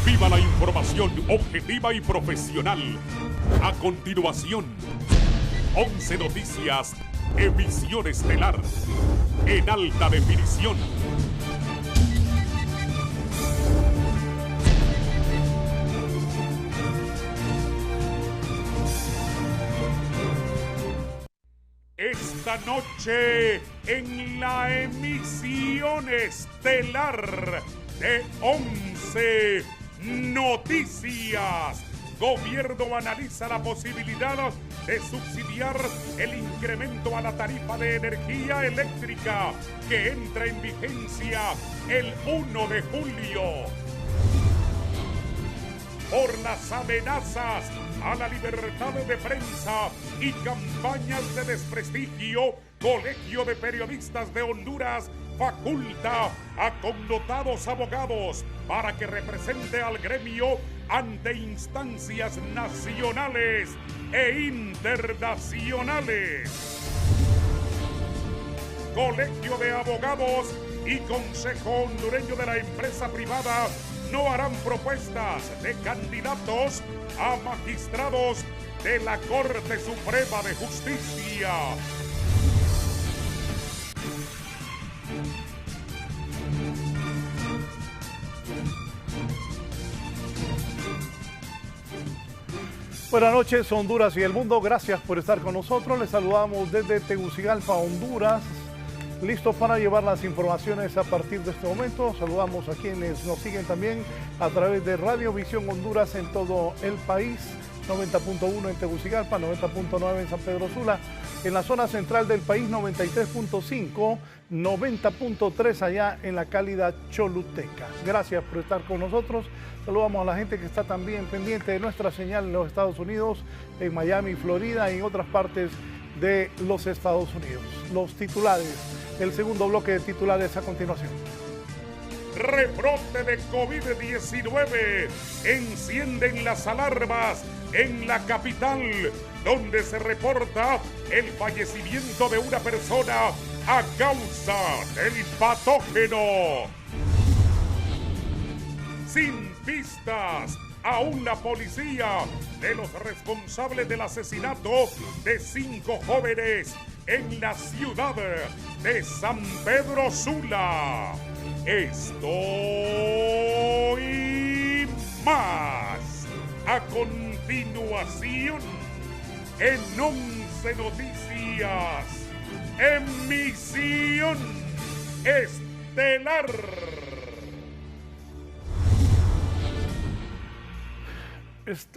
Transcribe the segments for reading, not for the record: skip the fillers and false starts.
Viva la información objetiva y profesional. A continuación, 11 Noticias, emisión estelar, en alta definición. Esta noche, en la emisión estelar de 11 Noticias, Gobierno analiza la posibilidad de subsidiar el incremento a la tarifa de energía eléctrica que entra en vigencia el 1 de julio. Por las amenazas a la libertad de prensa y campañas de desprestigio, Colegio de Periodistas de Honduras faculta a connotados abogados para que represente al gremio ante instancias nacionales e internacionales. Colegio de Abogados y Consejo Hondureño de la Empresa Privada no harán propuestas de candidatos a magistrados de la Corte Suprema de Justicia. Buenas noches, Honduras y el mundo. Gracias por estar con nosotros. Les saludamos desde Tegucigalpa, Honduras. Listos para llevar las informaciones a partir de este momento. Saludamos a quienes nos siguen también a través de Radio Visión Honduras en todo el país. 90.1 en Tegucigalpa, 90.9 en San Pedro Sula. En la zona central del país, 93.5, 90.3 allá en la cálida Choluteca. Gracias por estar con nosotros. Saludamos a la gente que está también pendiente de nuestra señal en los Estados Unidos, en Miami, Florida y en otras partes de los Estados Unidos. Los titulares, el segundo bloque de titulares a continuación. Rebrote de COVID-19. Encienden las alarmas en la capital, donde se reporta el fallecimiento de una persona a causa del patógeno. Sin pistas, aún la policía de los responsables del asesinato de 5 jóvenes en la ciudad de San Pedro Sula. Esto y más a continuación en 11 Noticias, emisión estelar.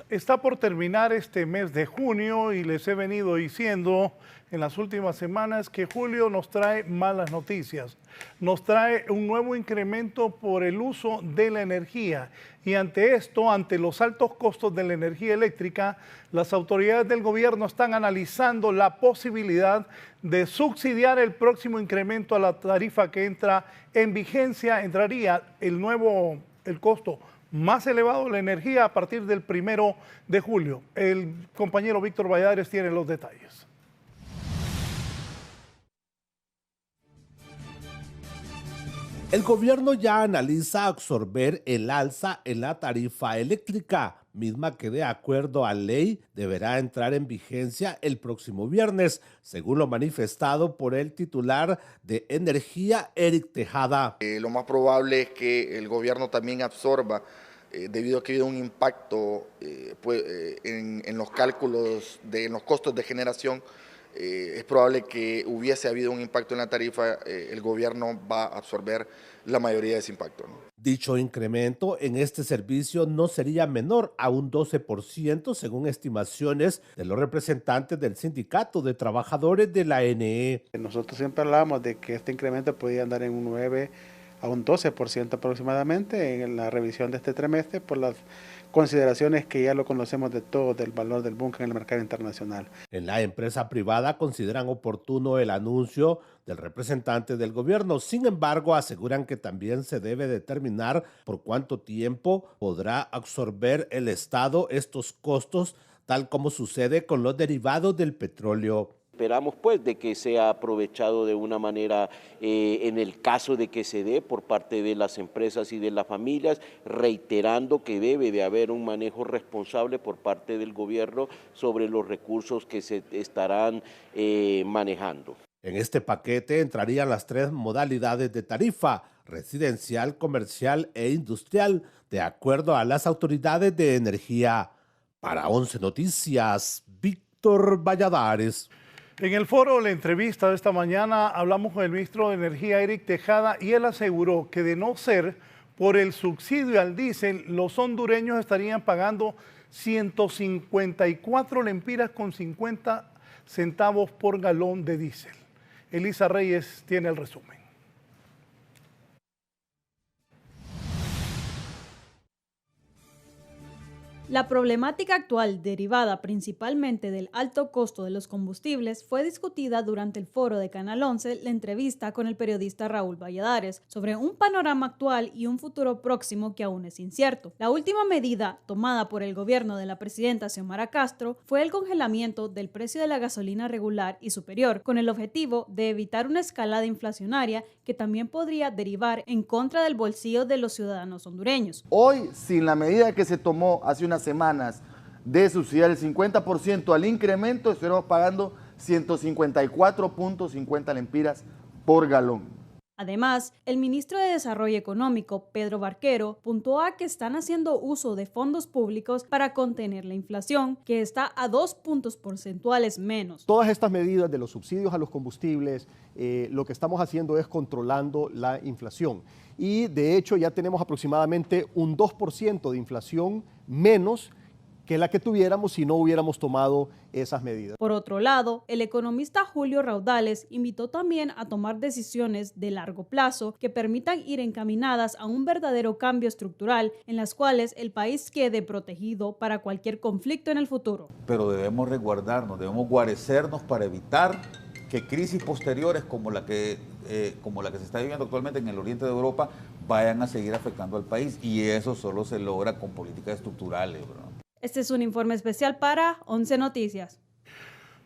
Está por terminar este mes de junio y les he venido diciendo en las últimas semanas que julio nos trae malas noticias. Nos trae un nuevo incremento por el uso de la energía y ante esto, ante los altos costos de la energía eléctrica, las autoridades del gobierno están analizando la posibilidad de subsidiar el próximo incremento a la tarifa que entra en vigencia. Entraría el costo más elevado de la energía a partir del 1 de julio. El compañero Víctor Valladares tiene los detalles. El gobierno ya analiza absorber el alza en la tarifa eléctrica, misma que de acuerdo a ley deberá entrar en vigencia el próximo viernes, según lo manifestado por el titular de Energía, Eric Tejada. Lo más probable es que el gobierno también absorba, debido a que ha habido un impacto en los cálculos, en los costos de generación. Es probable que hubiese habido un impacto en la tarifa, el gobierno va a absorber la mayoría de ese impacto, ¿no? Dicho incremento en este servicio no sería menor a un 12%, según estimaciones de los representantes del Sindicato de Trabajadores de la ANE. Nosotros siempre hablábamos de que este incremento podía andar en un 9 a un 12% aproximadamente en la revisión de este trimestre por las consideraciones que ya lo conocemos de todo del valor del búnker en el mercado internacional. En la empresa privada consideran oportuno el anuncio del representante del gobierno. Sin embargo, aseguran que también se debe determinar por cuánto tiempo podrá absorber el Estado estos costos, tal como sucede con los derivados del petróleo. Esperamos pues de que sea aprovechado de una manera, en el caso de que se dé por parte de las empresas y de las familias, reiterando que debe de haber un manejo responsable por parte del gobierno sobre los recursos que se estarán manejando. En este paquete entrarían las 3 modalidades de tarifa: residencial, comercial e industrial, de acuerdo a las autoridades de energía. Para 11 Noticias, Víctor Valladares. En el foro La Entrevista de esta mañana hablamos con el ministro de Energía, Eric Tejada, y él aseguró que de no ser por el subsidio al diésel, los hondureños estarían pagando 154 lempiras con 50 centavos por galón de diésel. Elisa Reyes tiene el resumen. La problemática actual, derivada principalmente del alto costo de los combustibles, fue discutida durante el foro de Canal 11, la entrevista con el periodista Raúl Valladares, sobre un panorama actual y un futuro próximo que aún es incierto. La última medida tomada por el gobierno de la presidenta Xiomara Castro fue el congelamiento del precio de la gasolina regular y superior, con el objetivo de evitar una escalada inflacionaria que también podría derivar en contra del bolsillo de los ciudadanos hondureños. Hoy, sin la medida que se tomó hace unas semanas de subsidiar el 50% al incremento, estaremos pagando 154.50 lempiras por galón. Además, el ministro de Desarrollo Económico, Pedro Barquero, puntuó que están haciendo uso de fondos públicos para contener la inflación, que está a 2 puntos porcentuales menos. Todas estas medidas de los subsidios a los combustibles, lo que estamos haciendo es controlando la inflación. Y de hecho ya tenemos aproximadamente un 2% de inflación menos que la que tuviéramos si no hubiéramos tomado esas medidas. Por otro lado, el economista Julio Raudales invitó también a tomar decisiones de largo plazo que permitan ir encaminadas a un verdadero cambio estructural en las cuales el país quede protegido para cualquier conflicto en el futuro. Pero debemos resguardarnos, debemos guarecernos para evitar que crisis posteriores como la que se está viviendo actualmente en el oriente de Europa vayan a seguir afectando al país, y eso solo se logra con políticas estructurales, ¿verdad? Este es un informe especial para 11 Noticias.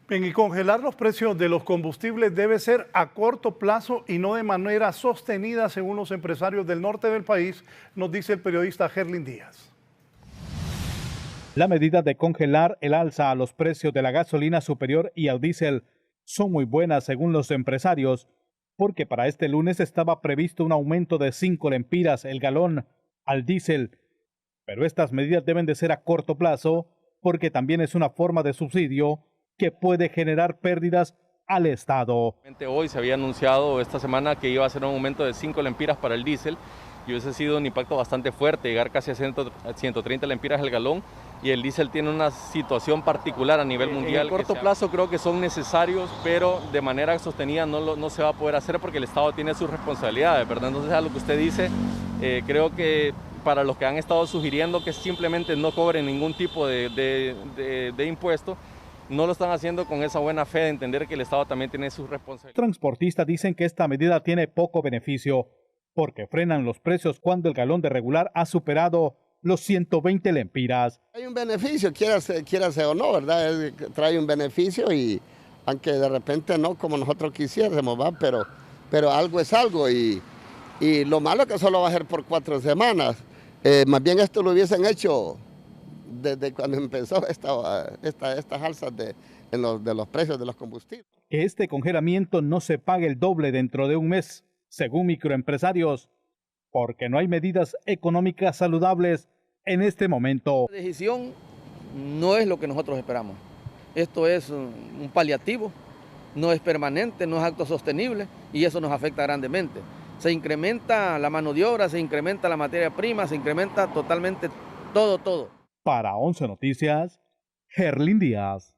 Bien, y congelar los precios de los combustibles debe ser a corto plazo y no de manera sostenida, según los empresarios del norte del país, nos dice el periodista Gerlin Díaz. La medida de congelar el alza a los precios de la gasolina superior y al diésel son muy buenas según los empresarios, porque para este lunes estaba previsto un aumento de 5 lempiras el galón al diésel. Pero estas medidas deben de ser a corto plazo porque también es una forma de subsidio que puede generar pérdidas al Estado. Hoy se había anunciado esta semana que iba a ser un aumento de 5 lempiras para el diésel y hubiese sido un impacto bastante fuerte, llegar casi a 130 lempiras el galón, y el diésel tiene una situación particular a nivel mundial. En corto plazo creo que son necesarios, pero de manera sostenida no se va a poder hacer porque el Estado tiene sus responsabilidades, ¿verdad? Entonces, a lo que usted dice, creo que para los que han estado sugiriendo que simplemente no cobren ningún tipo de impuesto, no lo están haciendo con esa buena fe de entender que el Estado también tiene sus responsabilidades. Transportistas dicen que esta medida tiene poco beneficio porque frenan los precios cuando el galón de regular ha superado los 120 lempiras. Hay un beneficio, quiera o no, ¿verdad? Trae un beneficio, y aunque de repente no como nosotros quisiéramos, ¿va? Pero algo es algo, y lo malo es que solo va a ser por 4 semanas. Más bien esto lo hubiesen hecho desde cuando empezó estas alzas de los precios de los combustibles. Que este congelamiento no se pague el doble dentro de un mes, según microempresarios, porque no hay medidas económicas saludables en este momento. La decisión no es lo que nosotros esperamos. Esto es un paliativo, no es permanente, no es autosostenible, y eso nos afecta grandemente. Se incrementa la mano de obra, se incrementa la materia prima, se incrementa totalmente todo. Para 11 Noticias, Gerlin Díaz.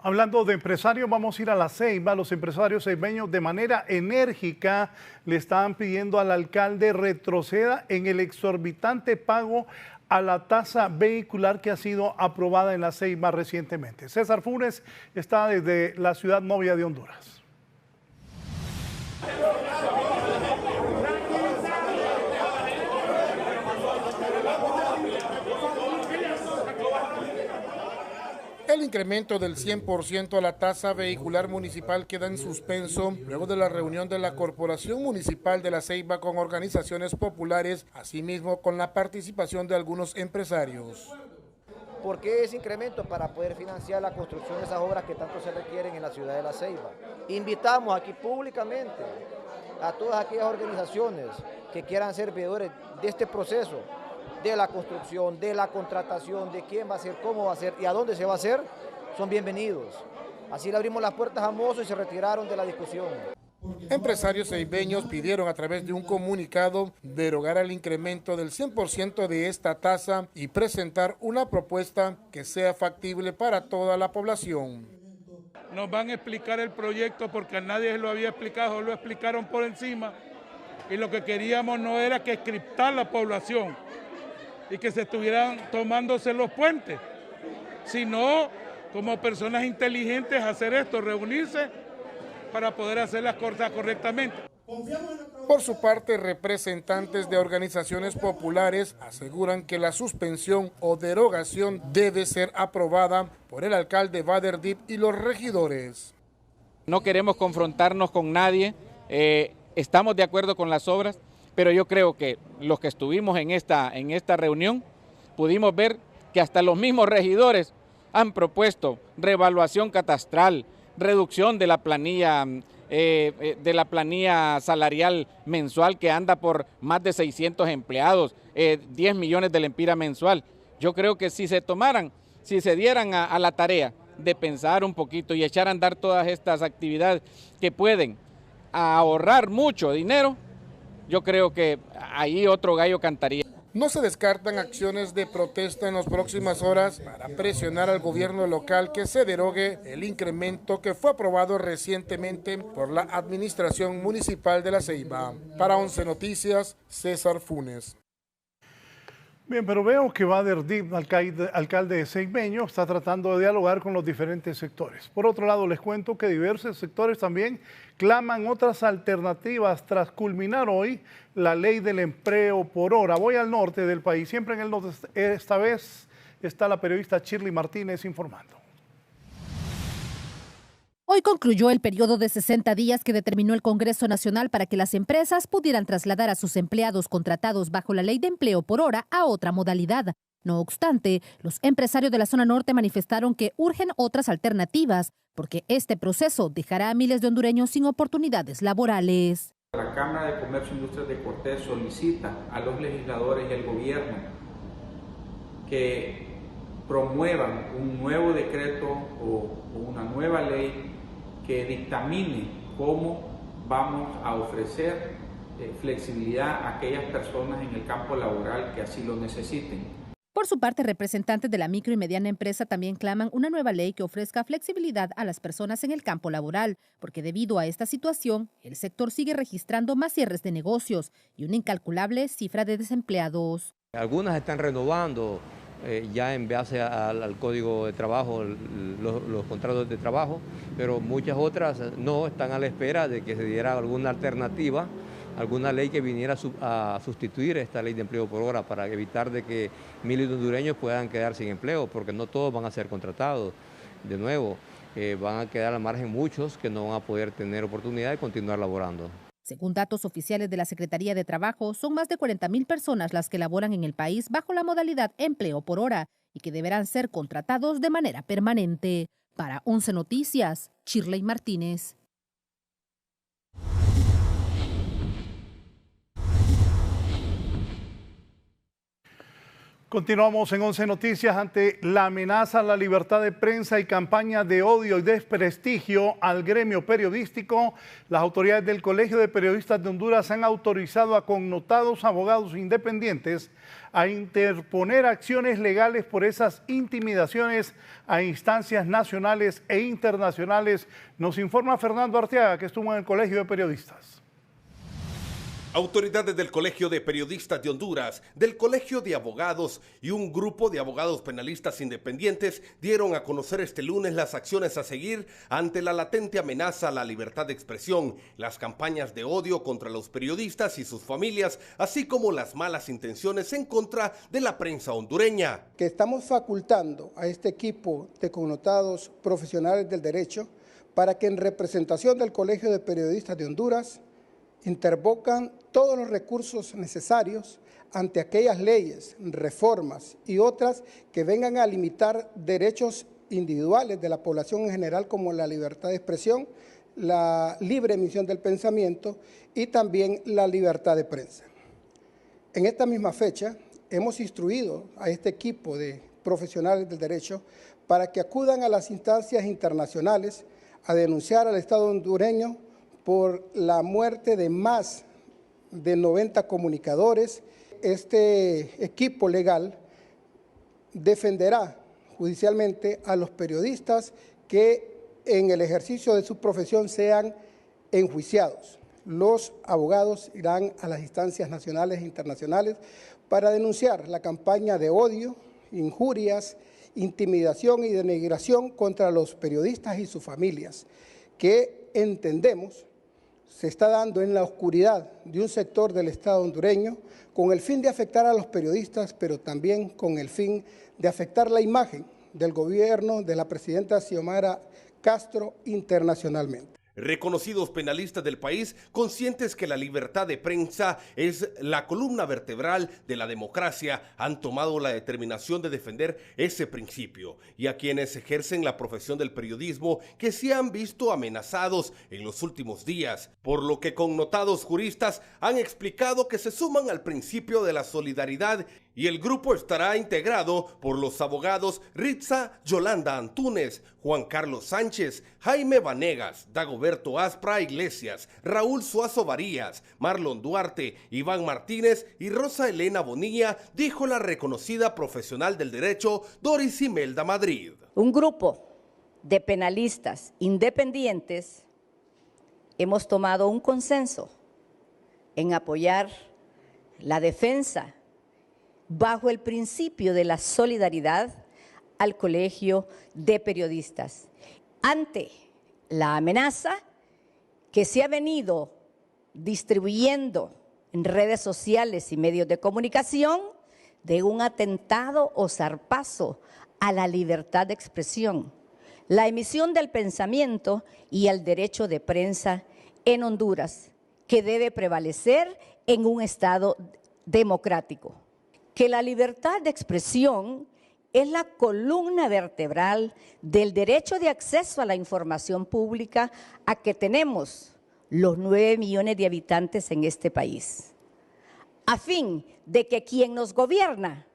Hablando de empresarios, vamos a ir a La Ceiba. Los empresarios ceibeños de manera enérgica le estaban pidiendo al alcalde retroceda en el exorbitante pago a la tasa vehicular que ha sido aprobada en La Ceiba recientemente. César Funes está desde la ciudad novia de Honduras. El incremento del 100% a la tasa vehicular municipal queda en suspenso luego de la reunión de la Corporación Municipal de La Ceiba con organizaciones populares, asimismo con la participación de algunos empresarios. ¿Por qué ese incremento? Para poder financiar la construcción de esas obras que tanto se requieren en la ciudad de La Ceiba. Invitamos aquí públicamente a todas aquellas organizaciones que quieran ser veedores de este proceso, de la construcción, de la contratación, de quién va a ser, cómo va a ser y a dónde se va a hacer, son bienvenidos. Así le abrimos las puertas a Mozo y se retiraron de la discusión. Empresarios ceibeños pidieron a través de un comunicado derogar el incremento del 100% de esta tasa y presentar una propuesta que sea factible para toda la población. Nos van a explicar el proyecto porque a nadie lo había explicado, lo explicaron por encima y lo que queríamos no era que encriptar la población y que se estuvieran tomándose los puentes, sino como personas inteligentes hacer esto, reunirse para poder hacer las cosas correctamente. Por su parte, representantes de organizaciones populares aseguran que la suspensión o derogación debe ser aprobada por el alcalde Bader Diop y los regidores. No queremos confrontarnos con nadie, estamos de acuerdo con las obras, pero yo creo que los que estuvimos en esta reunión pudimos ver que hasta los mismos regidores han propuesto reevaluación catastral, reducción de la planilla salarial mensual que anda por más de 600 empleados, 10 millones de lempiras mensual. Yo creo que si se dieran a la tarea de pensar un poquito y echar a andar todas estas actividades que pueden ahorrar mucho dinero, yo creo que ahí otro gallo cantaría. No se descartan acciones de protesta en las próximas horas para presionar al gobierno local que se derogue el incremento que fue aprobado recientemente por la Administración Municipal de La Ceiba. Para 11 Noticias, César Funes. Bien, pero veo que Bader Diop, alcalde ceibeño, está tratando de dialogar con los diferentes sectores. Por otro lado, les cuento que diversos sectores también claman otras alternativas tras culminar hoy la ley del empleo por hora. Voy al norte del país, siempre en el norte. Esta vez está la periodista Shirley Martínez informando. Hoy concluyó el periodo de 60 días que determinó el Congreso Nacional para que las empresas pudieran trasladar a sus empleados contratados bajo la ley de empleo por hora a otra modalidad. No obstante, los empresarios de la zona norte manifestaron que urgen otras alternativas, porque este proceso dejará a miles de hondureños sin oportunidades laborales. La Cámara de Comercio e Industrias de Cortés solicita a los legisladores y al gobierno que promuevan un nuevo decreto o una nueva ley que dictamine cómo vamos a ofrecer flexibilidad a aquellas personas en el campo laboral que así lo necesiten. Por su parte, representantes de la micro y mediana empresa también claman una nueva ley que ofrezca flexibilidad a las personas en el campo laboral, porque debido a esta situación, el sector sigue registrando más cierres de negocios y una incalculable cifra de desempleados. Algunas están renovando ya en base al código de trabajo, los contratos de trabajo, pero muchas otras no, están a la espera de que se diera alguna alternativa, alguna ley que viniera a sustituir esta ley de empleo por hora para evitar de que miles de hondureños puedan quedar sin empleo, porque no todos van a ser contratados de nuevo, van a quedar al margen muchos que no van a poder tener oportunidad de continuar laborando. Según datos oficiales de la Secretaría de Trabajo, son más de 40,000 personas las que laboran en el país bajo la modalidad empleo por hora y que deberán ser contratados de manera permanente. Para 11 Noticias, Shirley Martínez. Continuamos en 11 Noticias. Ante la amenaza a la libertad de prensa y campaña de odio y desprestigio al gremio periodístico, las autoridades del Colegio de Periodistas de Honduras han autorizado a connotados abogados independientes a interponer acciones legales por esas intimidaciones a instancias nacionales e internacionales. Nos informa Fernando Arteaga, que estuvo en el Colegio de Periodistas. Autoridades del Colegio de Periodistas de Honduras, del Colegio de Abogados y un grupo de abogados penalistas independientes dieron a conocer este lunes las acciones a seguir ante la latente amenaza a la libertad de expresión, las campañas de odio contra los periodistas y sus familias, así como las malas intenciones en contra de la prensa hondureña. Que estamos facultando a este equipo de connotados profesionales del derecho para que en representación del Colegio de Periodistas de Honduras intervocan todos los recursos necesarios ante aquellas leyes, reformas y otras que vengan a limitar derechos individuales de la población en general, como la libertad de expresión, la libre emisión del pensamiento y también la libertad de prensa. En esta misma fecha hemos instruido a este equipo de profesionales del derecho para que acudan a las instancias internacionales a denunciar al Estado hondureño por la muerte de más de 90 comunicadores. Este equipo legal defenderá judicialmente a los periodistas que en el ejercicio de su profesión sean enjuiciados. Los abogados irán a las instancias nacionales e internacionales para denunciar la campaña de odio, injurias, intimidación y denigración contra los periodistas y sus familias, que entendemos se está dando en la oscuridad de un sector del Estado hondureño con el fin de afectar a los periodistas, pero también con el fin de afectar la imagen del gobierno de la presidenta Xiomara Castro internacionalmente. Reconocidos penalistas del país, conscientes que la libertad de prensa es la columna vertebral de la democracia, han tomado la determinación de defender ese principio, y a quienes ejercen la profesión del periodismo que se han visto amenazados en los últimos días, por lo que connotados juristas han explicado que se suman al principio de la solidaridad, y el grupo estará integrado por los abogados Ritza Yolanda Antúnez, Juan Carlos Sánchez, Jaime Vanegas, Dagoberto Aspra Iglesias, Raúl Suazo Varías, Marlon Duarte, Iván Martínez y Rosa Elena Bonilla, dijo la reconocida profesional del derecho Doris Imelda Madrid. Un grupo de penalistas independientes hemos tomado un consenso en apoyar la defensa bajo el principio de la solidaridad al Colegio de Periodistas ante la amenaza que se ha venido distribuyendo en redes sociales y medios de comunicación de un atentado o zarpazo a la libertad de expresión, la emisión del pensamiento y el derecho de prensa en Honduras, que debe prevalecer en un Estado democrático. Que la libertad de expresión es la columna vertebral del derecho de acceso a la información pública a que tenemos los 9 millones de habitantes en este país, a fin de que quien nos gobierna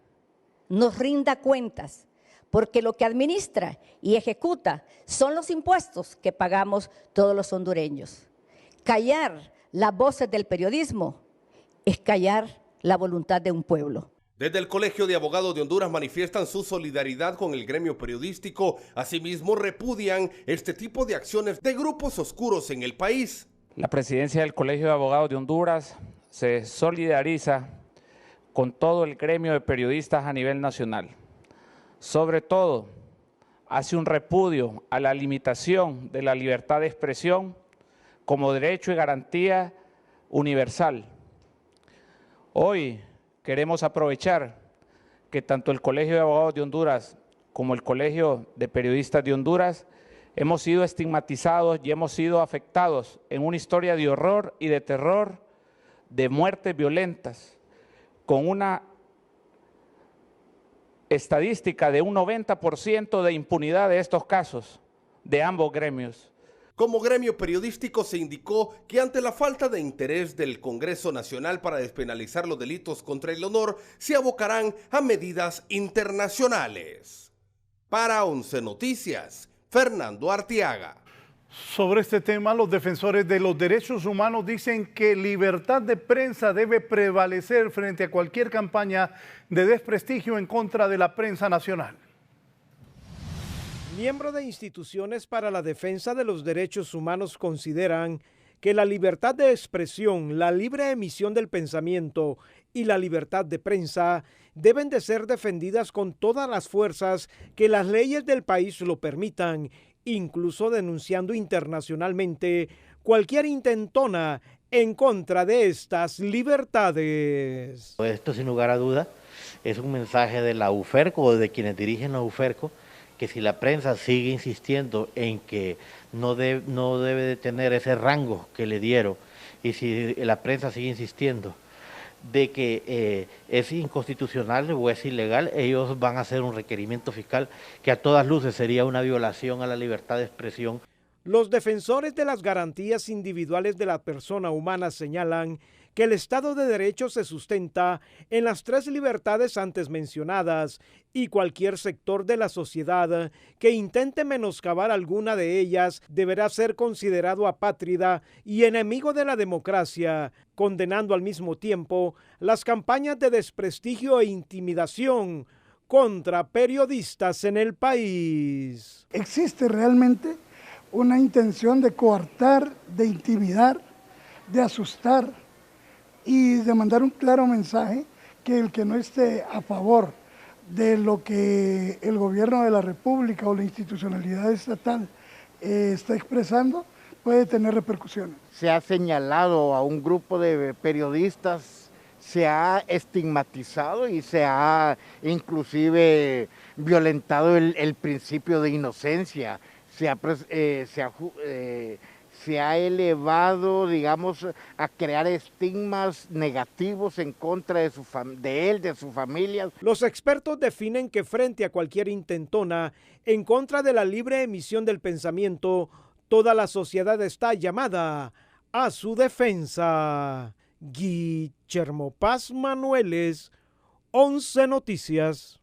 nos rinda cuentas, porque lo que administra y ejecuta son los impuestos que pagamos todos los hondureños. Callar las voces del periodismo es callar la voluntad de un pueblo. Desde el Colegio de Abogados de Honduras manifiestan su solidaridad con el gremio periodístico. Asimismo, repudian este tipo de acciones de grupos oscuros en el país. La presidencia del Colegio de Abogados de Honduras se solidariza con todo el gremio de periodistas a nivel nacional. Sobre todo, hace un repudio a la limitación de la libertad de expresión como derecho y garantía universal. Hoy queremos aprovechar que tanto el Colegio de Abogados de Honduras como el Colegio de Periodistas de Honduras hemos sido estigmatizados y hemos sido afectados en una historia de horror y de terror, de muertes violentas, con una estadística de un 90% de impunidad de estos casos de ambos gremios. Como gremio periodístico se indicó que ante la falta de interés del Congreso Nacional para despenalizar los delitos contra el honor, se abocarán a medidas internacionales. Para 11 Noticias, Fernando Arteaga. Sobre este tema, los defensores de los derechos humanos dicen que libertad de prensa debe prevalecer frente a cualquier campaña de desprestigio en contra de la prensa nacional. Miembros de instituciones para la defensa de los derechos humanos consideran que la libertad de expresión, la libre emisión del pensamiento y la libertad de prensa deben de ser defendidas con todas las fuerzas que las leyes del país lo permitan, incluso denunciando internacionalmente cualquier intentona en contra de estas libertades. Esto, sin lugar a dudas, es un mensaje de la UFERCO o de quienes dirigen la UFERCO, que si la prensa sigue insistiendo en que no debe de tener ese rango que le dieron, y si la prensa sigue insistiendo de que es inconstitucional o es ilegal, ellos van a hacer un requerimiento fiscal que a todas luces sería una violación a la libertad de expresión. Los defensores de las garantías individuales de la persona humana señalan que el Estado de Derecho se sustenta en las 3 libertades antes mencionadas y cualquier sector de la sociedad que intente menoscabar alguna de ellas deberá ser considerado apátrida y enemigo de la democracia, condenando al mismo tiempo las campañas de desprestigio e intimidación contra periodistas en el país. ¿Existe realmente una intención de coartar, de intimidar, de asustar y de mandar un claro mensaje que el que no esté a favor de lo que el gobierno de la República o la institucionalidad estatal está expresando puede tener repercusiones? Se ha señalado a un grupo de periodistas, se ha estigmatizado y se ha inclusive violentado el principio de inocencia. Se ha elevado, digamos, a crear estigmas negativos en contra de él, de su familia. Los expertos definen que frente a cualquier intentona en contra de la libre emisión del pensamiento, toda la sociedad está llamada a su defensa. Guillermo Paz Manueles, 11 Noticias.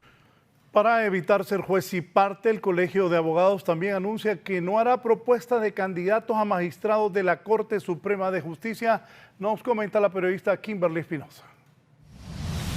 Para evitar ser juez y parte, el Colegio de Abogados también anuncia que no hará propuesta de candidatos a magistrados de la Corte Suprema de Justicia. Nos comenta la periodista Kimberly Espinosa.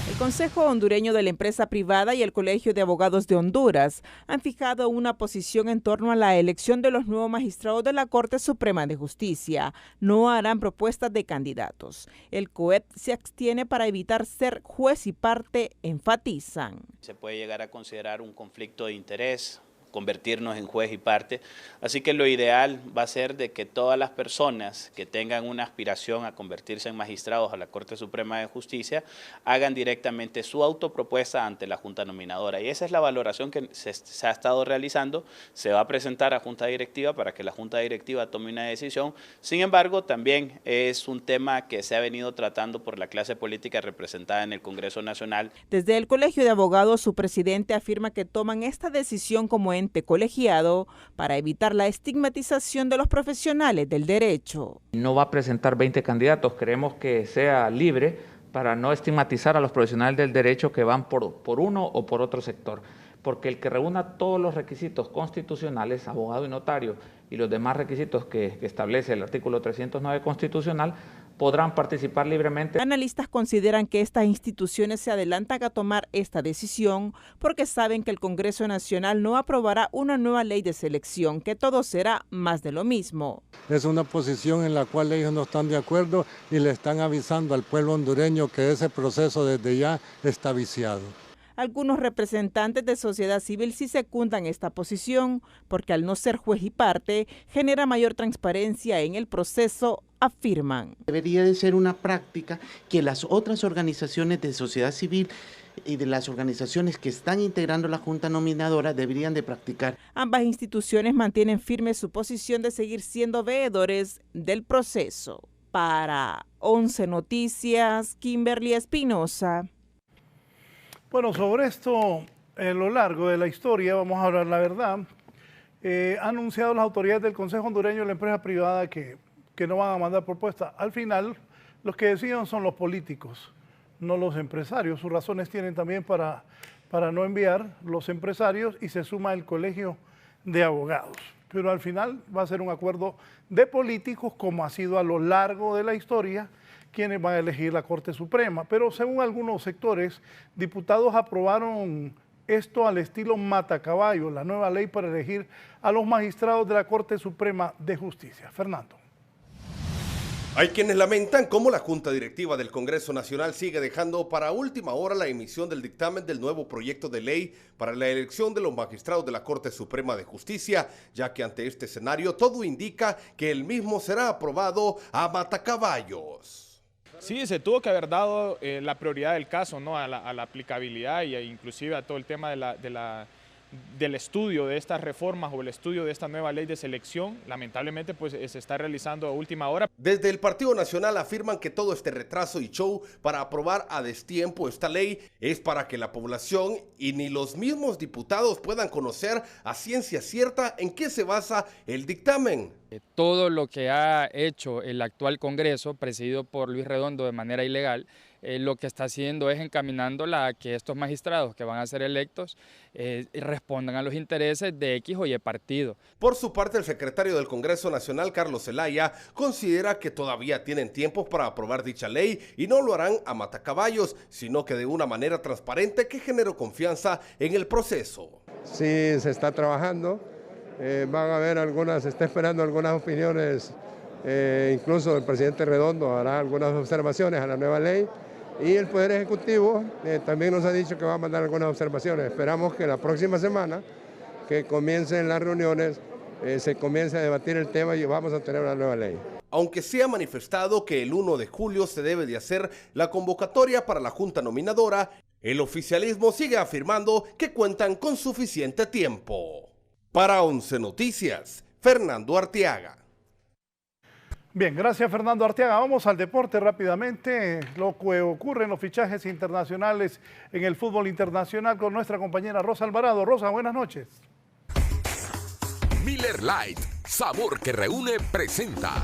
El Consejo Hondureño de la Empresa Privada y el Colegio de Abogados de Honduras han fijado una posición en torno a la elección de los nuevos magistrados de la Corte Suprema de Justicia. No harán propuestas de candidatos. El COEP se abstiene para evitar ser juez y parte, enfatizan. Se puede llegar a considerar un conflicto de interés, convertirnos en juez y parte, así que lo ideal va a ser de que todas las personas que tengan una aspiración a convertirse en magistrados a la Corte Suprema de Justicia hagan directamente su autopropuesta ante la Junta Nominadora, y esa es la valoración que se ha estado realizando. Se va a presentar a Junta Directiva para que la Junta Directiva tome una decisión. Sin embargo, también es un tema que se ha venido tratando por la clase política representada en el Congreso Nacional. Desde el Colegio de Abogados, su presidente afirma que toman esta decisión como ente colegiado para evitar la estigmatización de los profesionales del derecho. No va a presentar 20 candidatos, queremos que sea libre para no estigmatizar a los profesionales del derecho que van por uno o por otro sector, porque el que reúna todos los requisitos constitucionales, abogado y notario, y los demás requisitos que establece el artículo 309 constitucional, podrán participar libremente. Analistas consideran que estas instituciones se adelantan a tomar esta decisión porque saben que el Congreso Nacional no aprobará una nueva ley de selección, que todo será más de lo mismo. Es una posición en la cual ellos no están de acuerdo y le están avisando al pueblo hondureño que ese proceso desde ya está viciado. Algunos representantes de sociedad civil sí secundan esta posición porque al no ser juez y parte genera mayor transparencia en el proceso, afirman. Debería de ser una práctica que las otras organizaciones de sociedad civil y de las organizaciones que están integrando la Junta Nominadora deberían de practicar. Ambas instituciones mantienen firme su posición de seguir siendo veedores del proceso. Para 11 Noticias, Kimberly Espinosa. Bueno, sobre esto, a lo largo de la historia, vamos a hablar la verdad. Han anunciado las autoridades del Consejo Hondureño de la Empresa Privada que no van a mandar propuestas. Al final, los que deciden son los políticos, no los empresarios. Sus razones tienen también para no enviar los empresarios, y se suma el Colegio de Abogados. Pero al final va a ser un acuerdo de políticos, como ha sido a lo largo de la historia, quienes van a elegir la Corte Suprema. Pero según algunos sectores, diputados aprobaron esto al estilo matacaballo, la nueva ley para elegir a los magistrados de la Corte Suprema de Justicia. Fernando. Hay quienes lamentan cómo la Junta Directiva del Congreso Nacional sigue dejando para última hora la emisión del dictamen del nuevo proyecto de ley para la elección de los magistrados de la Corte Suprema de Justicia, ya que ante este escenario todo indica que el mismo será aprobado a matacaballos. Sí, se tuvo que haber dado la prioridad del caso, ¿no? a la aplicabilidad e inclusive a todo el tema del estudio de estas reformas o el estudio de esta nueva ley de selección. Lamentablemente pues se está realizando a última hora. Desde el Partido Nacional afirman que todo este retraso y show para aprobar a destiempo esta ley es para que la población y ni los mismos diputados puedan conocer a ciencia cierta en qué se basa el dictamen. Todo lo que ha hecho el actual Congreso, presidido por Luis Redondo de manera ilegal, lo que está haciendo es encaminándola a que estos magistrados que van a ser electos respondan a los intereses de X o Y partido. Por su parte, el secretario del Congreso Nacional, Carlos Zelaya, considera que todavía tienen tiempo para aprobar dicha ley y no lo harán a matacaballos, sino que de una manera transparente que genere confianza en el proceso. Sí, se está trabajando. Van a haber se está esperando algunas opiniones, incluso el presidente Redondo hará algunas observaciones a la nueva ley y el Poder Ejecutivo también nos ha dicho que va a mandar algunas observaciones. Esperamos que la próxima semana, que comiencen las reuniones, se comience a debatir el tema y vamos a tener una nueva ley. Aunque se ha manifestado que el 1 de julio se debe de hacer la convocatoria para la Junta Nominadora, el oficialismo sigue afirmando que cuentan con suficiente tiempo. Para 11 Noticias, Fernando Arteaga. Bien, gracias Fernando Arteaga. Vamos al deporte rápidamente. Lo que ocurre en los fichajes internacionales en el fútbol internacional con nuestra compañera Rosa Alvarado. Rosa, buenas noches. Miller Lite, sabor que reúne, presenta.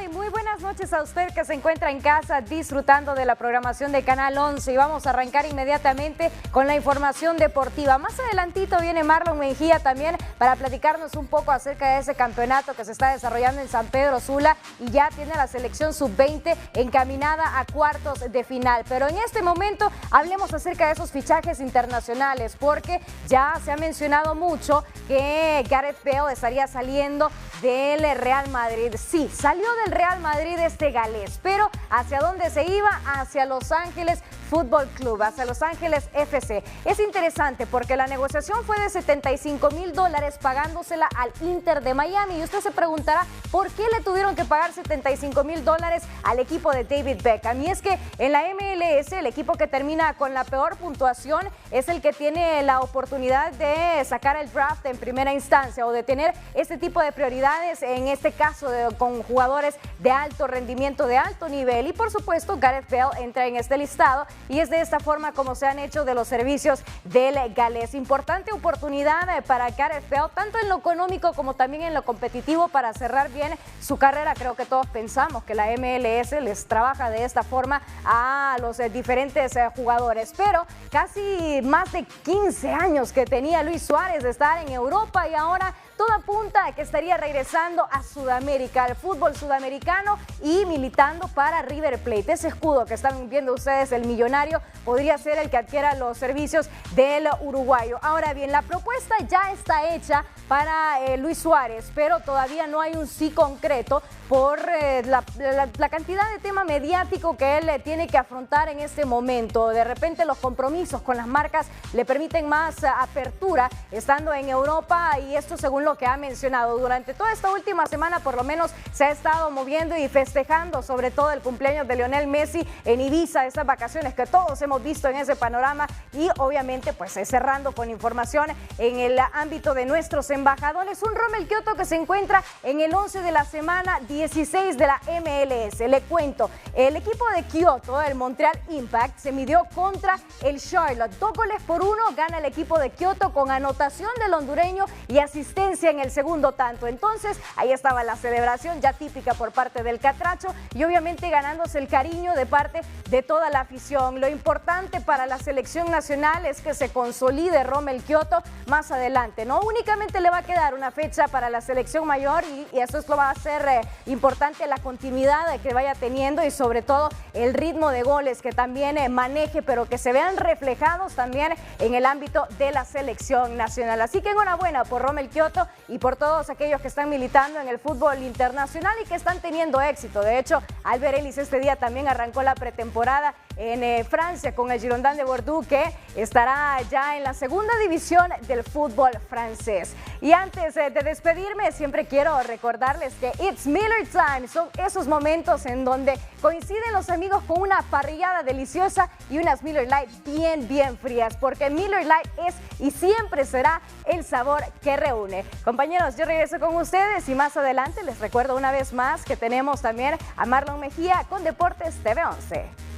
Y muy buenas noches a usted que se encuentra en casa disfrutando de la programación de Canal 11 y vamos a arrancar inmediatamente con la información deportiva. Más adelantito viene Marlon Mejía también para platicarnos un poco acerca de ese campeonato que se está desarrollando en San Pedro Sula y ya tiene la selección sub-20 encaminada a cuartos de final. Pero en este momento hablemos acerca de esos fichajes internacionales porque ya se ha mencionado mucho que Gareth Bale estaría saliendo del Real Madrid. Sí, salió del Real Madrid este galés, pero ¿hacia dónde se iba? Hacia Los Ángeles Fútbol Club, hacia Los Ángeles FC. Es interesante porque la negociación fue de $75,000 pagándosela al Inter de Miami y usted se preguntará ¿por qué le tuvieron que pagar $75,000 al equipo de David Beckham? Y es que en la MLS el equipo que termina con la peor puntuación es el que tiene la oportunidad de sacar el draft en primera instancia o de tener este tipo de prioridades, en este caso con jugadores de alto rendimiento, de alto nivel, y por supuesto Gareth Bale entra en este listado y es de esta forma como se han hecho de los servicios del galés. Importante oportunidad para Gareth Bale, tanto en lo económico como también en lo competitivo para cerrar bien su carrera. Creo que todos pensamos que la MLS les trabaja de esta forma a los diferentes jugadores, pero casi más de 15 años que tenía Luis Suárez de estar en Europa y ahora todo apunta a que estaría regresando a Sudamérica, al fútbol sudamericano y militando para River Plate. Ese escudo que están viendo ustedes, el millonario, podría ser el que adquiera los servicios del uruguayo. Ahora bien, la propuesta ya está hecha para Luis Suárez, pero todavía no hay un sí concreto por la cantidad de tema mediático que él tiene que afrontar en este momento. De repente los compromisos con las marcas le permiten más apertura estando en Europa y esto según lo que ha mencionado. Durante toda esta última semana por lo menos se ha estado moviendo y festejando sobre todo el cumpleaños de Lionel Messi en Ibiza, esas vacaciones que todos hemos visto en ese panorama y obviamente pues cerrando con información en el ámbito de nuestros embajadores. Un Rommel Kioto que se encuentra en el 11 de la semana 16 de la MLS. Le cuento, el equipo de Kioto, el Montreal Impact, se midió contra el Charlotte. 2-1 gana el equipo de Kioto con anotación del hondureño y asistencia inicia en el segundo tanto. Entonces, ahí estaba la celebración ya típica por parte del Catracho y obviamente ganándose el cariño de parte de toda la afición. Lo importante para la selección nacional es que se consolide Rommel Kioto más adelante. No únicamente le va a quedar una fecha para la selección mayor y eso es lo va a ser importante, la continuidad que vaya teniendo y sobre todo el ritmo de goles que también maneje, pero que se vean reflejados también en el ámbito de la selección nacional. Así que enhorabuena por Rommel Kioto y por todos aquellos que están militando en el fútbol internacional y que están teniendo éxito. De hecho, Albert Ellis este día también arrancó la pretemporada en Francia con el Girondins de Bordeaux, que estará ya en la segunda división del fútbol francés. Y antes de despedirme, siempre quiero recordarles que It's Miller Time. Son esos momentos en donde coinciden los amigos con una parrillada deliciosa y unas Miller Lite bien frías, porque Miller Lite es y siempre será el sabor que reúne. Compañeros, yo regreso con ustedes y más adelante les recuerdo una vez más que tenemos también a Marlon Mejía con Deportes TV 11.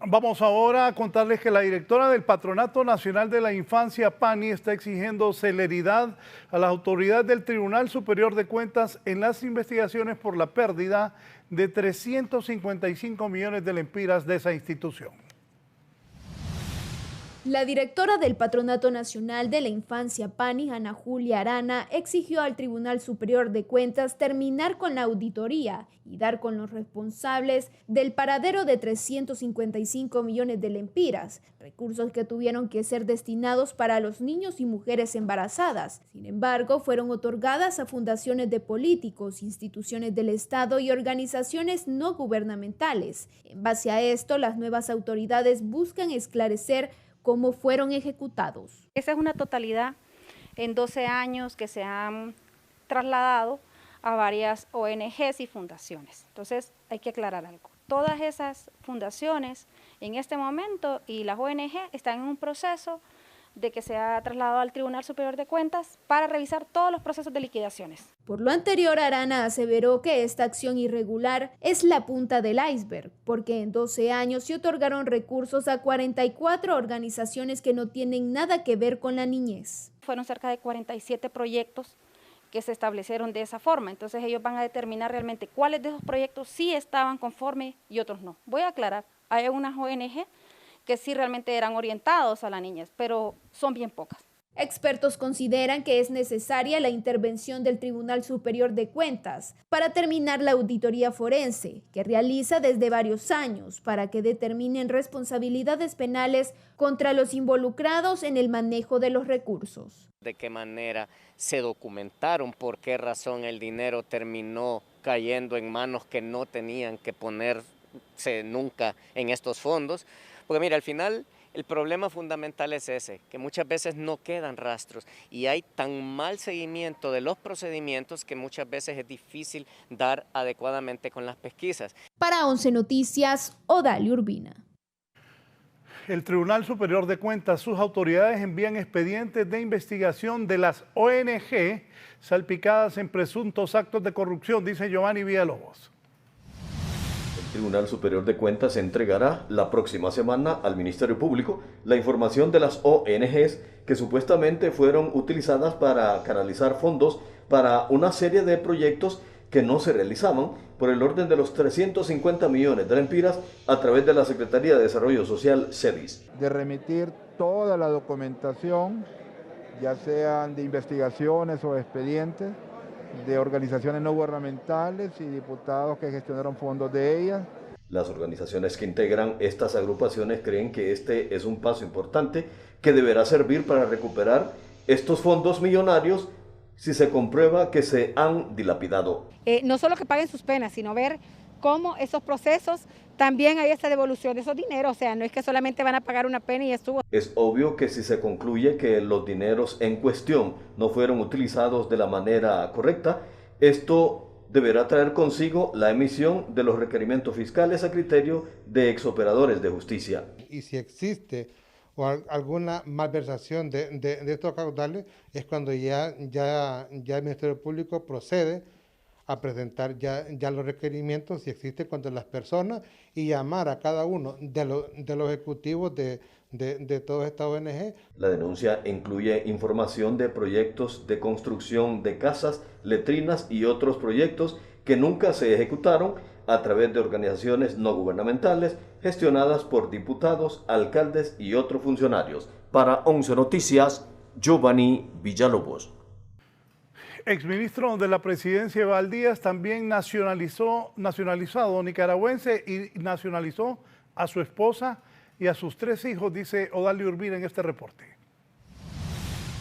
Vamos ahora a contarles que la directora del Patronato Nacional de la Infancia, PANI, está exigiendo celeridad a las autoridades del Tribunal Superior de Cuentas en las investigaciones por la pérdida de 355 millones de lempiras de esa institución. La directora del Patronato Nacional de la Infancia, PANI, Ana Julia Arana, exigió al Tribunal Superior de Cuentas terminar con la auditoría y dar con los responsables del paradero de 355 millones de lempiras, recursos que tuvieron que ser destinados para los niños y mujeres embarazadas. Sin embargo, fueron otorgadas a fundaciones de políticos, instituciones del Estado y organizaciones no gubernamentales. En base a esto, las nuevas autoridades buscan esclarecer cómo fueron ejecutados. Esa es una totalidad en 12 años que se han trasladado a varias ONGs y fundaciones. Entonces hay que aclarar algo. Todas esas fundaciones en este momento y las ONG están en un proceso de que se ha trasladado al Tribunal Superior de Cuentas para revisar todos los procesos de liquidaciones. Por lo anterior, Arana aseveró que esta acción irregular es la punta del iceberg, porque en 12 años se otorgaron recursos a 44 organizaciones que no tienen nada que ver con la niñez. Fueron cerca de 47 proyectos que se establecieron de esa forma, entonces ellos van a determinar realmente cuáles de esos proyectos sí estaban conformes y otros no. Voy a aclarar, hay unas ONG que sí realmente eran orientados a la niñez, pero son bien pocas. Expertos consideran que es necesaria la intervención del Tribunal Superior de Cuentas para terminar la auditoría forense, que realiza desde varios años para que determinen responsabilidades penales contra los involucrados en el manejo de los recursos. De qué manera se documentaron, por qué razón el dinero terminó cayendo en manos que no tenían que ponerse nunca en estos fondos. Porque mira, al final el problema fundamental es ese, que muchas veces no quedan rastros y hay tan mal seguimiento de los procedimientos que muchas veces es difícil dar adecuadamente con las pesquisas. Para 11 Noticias, Odalia Urbina. El Tribunal Superior de Cuentas, sus autoridades envían expedientes de investigación de las ONG salpicadas en presuntos actos de corrupción, dice Giovanni Villalobos. El Tribunal Superior de Cuentas entregará la próxima semana al Ministerio Público la información de las ONGs que supuestamente fueron utilizadas para canalizar fondos para una serie de proyectos que no se realizaban por el orden de los 350 millones de lempiras a través de la Secretaría de Desarrollo Social, SEDIS. De remitir toda la documentación, ya sean de investigaciones o expedientes, de organizaciones no gubernamentales y diputados que gestionaron fondos de ellas. Las organizaciones que integran estas agrupaciones creen que este es un paso importante que deberá servir para recuperar estos fondos millonarios si se comprueba que se han dilapidado. No solo que paguen sus penas, sino ver cómo esos procesos también hay esta devolución de esos dineros, o sea, no es que solamente van a pagar una pena y estuvo. Es obvio que si se concluye que los dineros en cuestión no fueron utilizados de la manera correcta, esto deberá traer consigo la emisión de los requerimientos fiscales a criterio de exoperadores de justicia. Y si existe alguna malversación de estos caudales, es cuando ya el Ministerio Público procede a presentar ya los requerimientos si existe contra las personas y llamar a cada uno de los ejecutivos de todas estas ONG. La denuncia incluye información de proyectos de construcción de casas, letrinas y otros proyectos que nunca se ejecutaron a través de organizaciones no gubernamentales gestionadas por diputados, alcaldes y otros funcionarios. Para 11 Noticias, Giovanni Villalobos. Exministro de la Presidencia Eval Díaz también nacionalizado nicaragüense y nacionalizó a su esposa y a sus 3 hijos, dice Odalia Urbina en este reporte.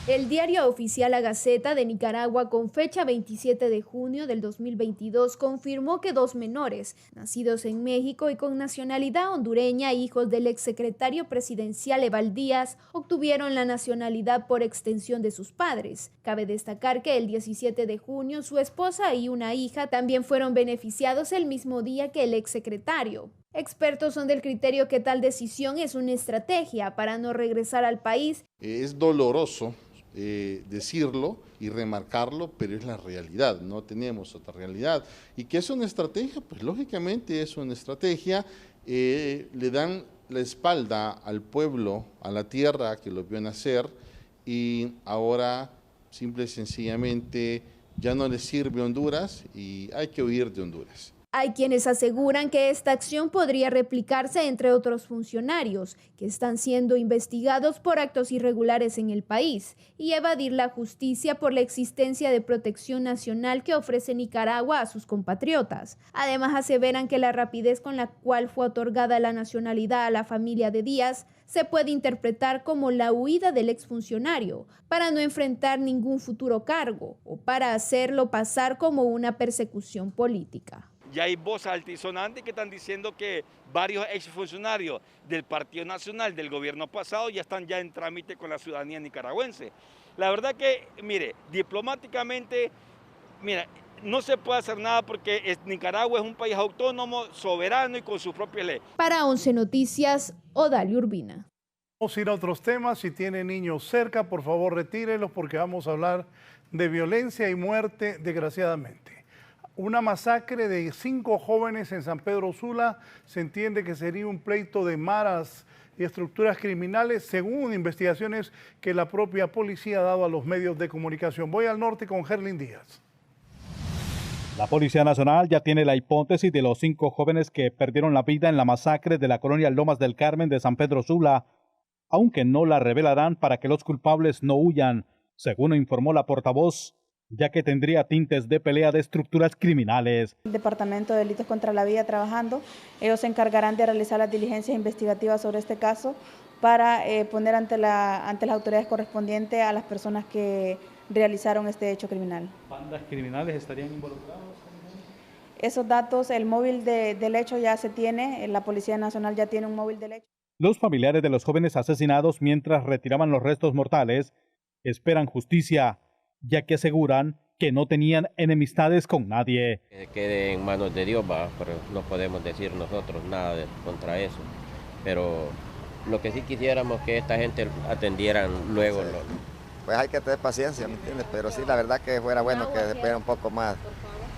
El diario oficial La Gaceta de Nicaragua, con fecha 27 de junio del 2022, confirmó que 2 menores, nacidos en México y con nacionalidad hondureña, hijos del exsecretario presidencial Eval Díaz, obtuvieron la nacionalidad por extensión de sus padres. Cabe destacar que el 17 de junio su esposa y una hija también fueron beneficiados el mismo día que el exsecretario. Expertos son del criterio que tal decisión es una estrategia para no regresar al país. Es doloroso decirlo y remarcarlo, pero es la realidad, no tenemos otra realidad. ¿Y qué es una estrategia? Pues lógicamente es una estrategia, le dan la espalda al pueblo, a la tierra que lo vio nacer, y ahora simple y sencillamente ya no les sirve Honduras y hay que huir de Honduras. Hay quienes aseguran que esta acción podría replicarse entre otros funcionarios que están siendo investigados por actos irregulares en el país y evadir la justicia por la existencia de protección nacional que ofrece Nicaragua a sus compatriotas. Además, aseveran que la rapidez con la cual fue otorgada la nacionalidad a la familia de Díaz se puede interpretar como la huida del exfuncionario para no enfrentar ningún futuro cargo o para hacerlo pasar como una persecución política. Ya hay voces altisonantes que están diciendo que varios exfuncionarios del Partido Nacional del gobierno pasado ya están en trámite con la ciudadanía nicaragüense. La verdad que, mire, diplomáticamente, mira, no se puede hacer nada porque Nicaragua es un país autónomo, soberano y con su propia ley. Para 11 Noticias, Odalia Urbina. Vamos a ir a otros temas. Si tiene niños cerca, por favor retírelos porque vamos a hablar de violencia y muerte, desgraciadamente. Una masacre de 5 jóvenes en San Pedro Sula. Se entiende que sería un pleito de maras y estructuras criminales, según investigaciones que la propia policía ha dado a los medios de comunicación. Voy al norte con Gerlin Díaz. La Policía Nacional ya tiene la hipótesis de los 5 jóvenes que perdieron la vida en la masacre de la colonia Lomas del Carmen de San Pedro Sula, aunque no la revelarán para que los culpables no huyan, según informó la portavoz, ya que tendría tintes de pelea de estructuras criminales. El Departamento de Delitos contra la Vida trabajando, ellos se encargarán de realizar las diligencias investigativas sobre este caso para poner ante las autoridades correspondientes a las personas que realizaron este hecho criminal. ¿Bandas criminales estarían involucradas? Esos datos, el móvil del hecho ya se tiene, la Policía Nacional ya tiene un móvil del hecho. Los familiares de los jóvenes asesinados mientras retiraban los restos mortales esperan justicia, ya que aseguran que no tenían enemistades con nadie. Que quede en manos de Dios, pero no podemos decir nosotros nada contra eso. Pero lo que sí quisiéramos que esta gente atendieran luego. Sí. Pues hay que tener paciencia, ¿me entiendes? Pero sí, la verdad que fuera bueno que se pudiera un poco más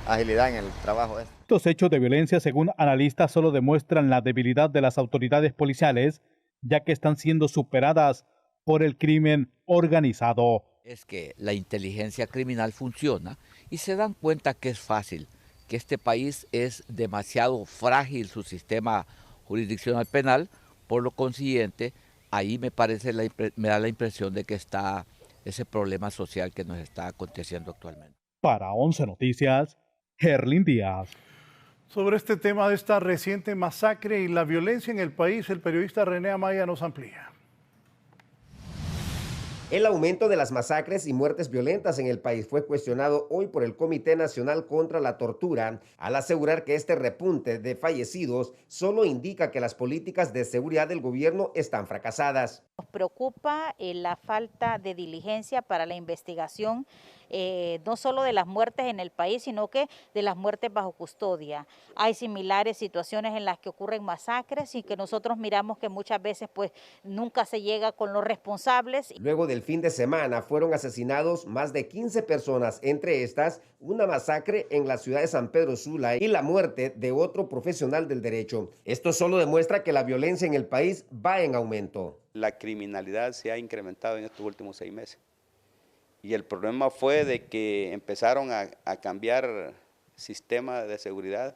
agilidad en el trabajo. Estos hechos de violencia, según analistas, solo demuestran la debilidad de las autoridades policiales, ya que están siendo superadas por el crimen organizado. Es que la inteligencia criminal funciona y se dan cuenta que es fácil, que este país es demasiado frágil su sistema jurisdiccional penal, por lo consiguiente, ahí me da la impresión de que está ese problema social que nos está aconteciendo actualmente. Para 11 Noticias, Gerlin Díaz. Sobre este tema de esta reciente masacre y la violencia en el país, el periodista René Amaya nos amplía. El aumento de las masacres y muertes violentas en el país fue cuestionado hoy por el Comité Nacional contra la Tortura, al asegurar que este repunte de fallecidos solo indica que las políticas de seguridad del gobierno están fracasadas. Nos preocupa la falta de diligencia para la investigación, no solo de las muertes en el país, sino que de las muertes bajo custodia. Hay similares situaciones en las que ocurren masacres y que nosotros miramos que muchas veces pues nunca se llega con los responsables. Luego del fin de semana fueron asesinados más de 15 personas, entre estas una masacre en la ciudad de San Pedro Sula y la muerte de otro profesional del derecho. Esto solo demuestra que la violencia en el país va en aumento. La criminalidad se ha incrementado en estos últimos 6 meses. Y el problema fue de que empezaron a cambiar sistema de seguridad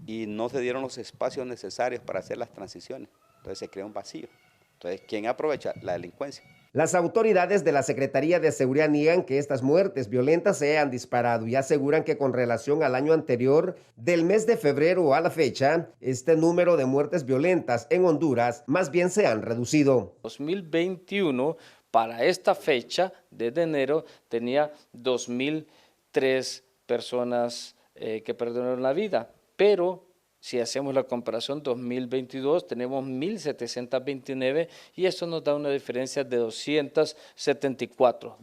y no se dieron los espacios necesarios para hacer las transiciones. Entonces se creó un vacío. Entonces, ¿quién aprovecha? La delincuencia. Las autoridades de la Secretaría de Seguridad niegan que estas muertes violentas se hayan disparado y aseguran que con relación al año anterior, del mes de febrero a la fecha, este número de muertes violentas en Honduras más bien se han reducido. 2021, para esta fecha, desde enero, tenía 2.003 personas que perdieron la vida, pero si hacemos la comparación 2022 tenemos 1.729 y eso nos da una diferencia de 274,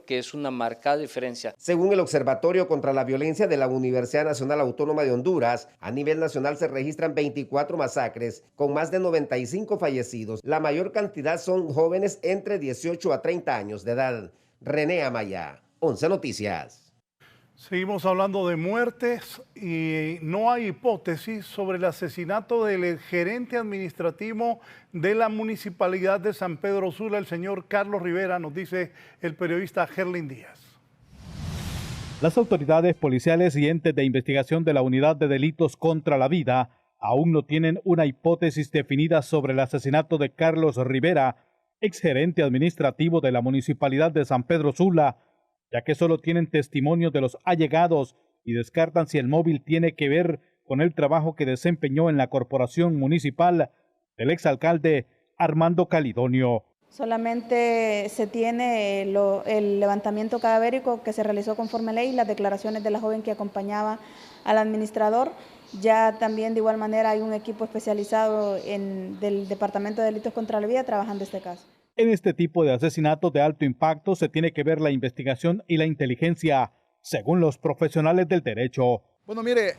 que es una marcada diferencia. Según el Observatorio contra la Violencia de la Universidad Nacional Autónoma de Honduras, a nivel nacional se registran 24 masacres con más de 95 fallecidos. La mayor cantidad son jóvenes entre 18 a 30 años de edad. René Amaya, 11 Noticias. Seguimos hablando de muertes y no hay hipótesis sobre el asesinato del gerente administrativo de la Municipalidad de San Pedro Sula, el señor Carlos Rivera, nos dice el periodista Gerlin Díaz. Las autoridades policiales y entes de investigación de la Unidad de Delitos contra la Vida aún no tienen una hipótesis definida sobre el asesinato de Carlos Rivera, exgerente administrativo de la Municipalidad de San Pedro Sula, ya que solo tienen testimonio de los allegados y descartan si el móvil tiene que ver con el trabajo que desempeñó en la corporación municipal del exalcalde Armando Calidonio. Solamente se tiene el levantamiento cadavérico que se realizó conforme a ley y las declaraciones de la joven que acompañaba al administrador. Ya también de igual manera hay un equipo especializado del Departamento de Delitos contra la Vida trabajando este caso. En este tipo de asesinatos de alto impacto se tiene que ver la investigación y la inteligencia, según los profesionales del derecho. Bueno, mire,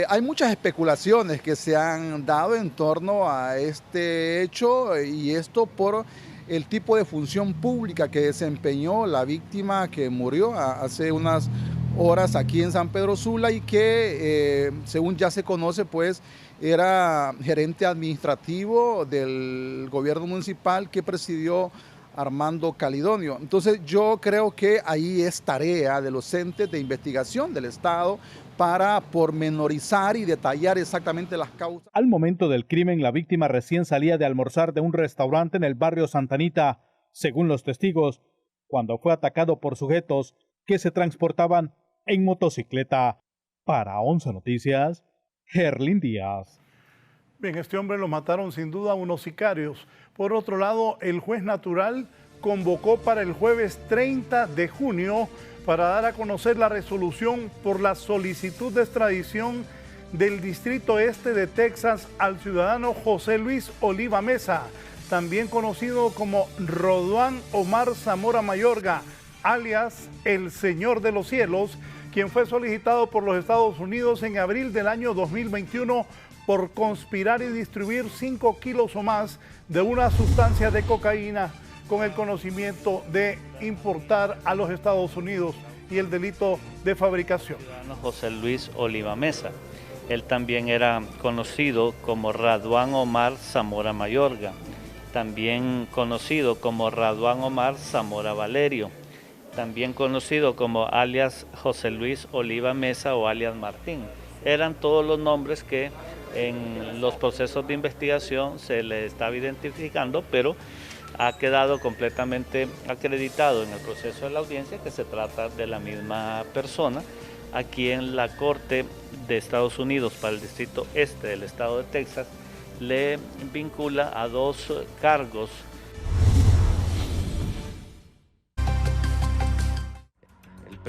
hay muchas especulaciones que se han dado en torno a este hecho y esto por el tipo de función pública que desempeñó la víctima que murió hace unas horas aquí en San Pedro Sula y que, según ya se conoce, pues era gerente administrativo del gobierno municipal que presidió Armando Calidonio. Entonces yo creo que ahí es tarea de los entes de investigación del Estado para pormenorizar y detallar exactamente las causas. Al momento del crimen, la víctima recién salía de almorzar de un restaurante en el barrio Santa Anita, según los testigos, cuando fue atacado por sujetos que se transportaban en motocicleta. Para 11 Noticias, Gerlin Díaz. Bien, este hombre lo mataron sin duda unos sicarios. Por otro lado, el juez natural convocó para el jueves 30 de junio para dar a conocer la resolución por la solicitud de extradición del Distrito Este de Texas al ciudadano José Luis Oliva Mesa, también conocido como Roduán Omar Zamora Mayorga, alias el Señor de los Cielos, quien fue solicitado por los Estados Unidos en abril del año 2021 por conspirar y distribuir 5 kilos o más de una sustancia de cocaína con el conocimiento de importar a los Estados Unidos y el delito de fabricación. José Luis Oliva Mesa. Él también era conocido como Roduán Omar Zamora Mayorga, también conocido como Roduán Omar Zamora Valerio, también conocido como alias José Luis Oliva Mesa o alias Martín. Eran todos los nombres que en los procesos de investigación se le estaba identificando, pero ha quedado completamente acreditado en el proceso de la audiencia que se trata de la misma persona. Aquí en la Corte de Estados Unidos para el Distrito Este del Estado de Texas le vincula a 2 cargos.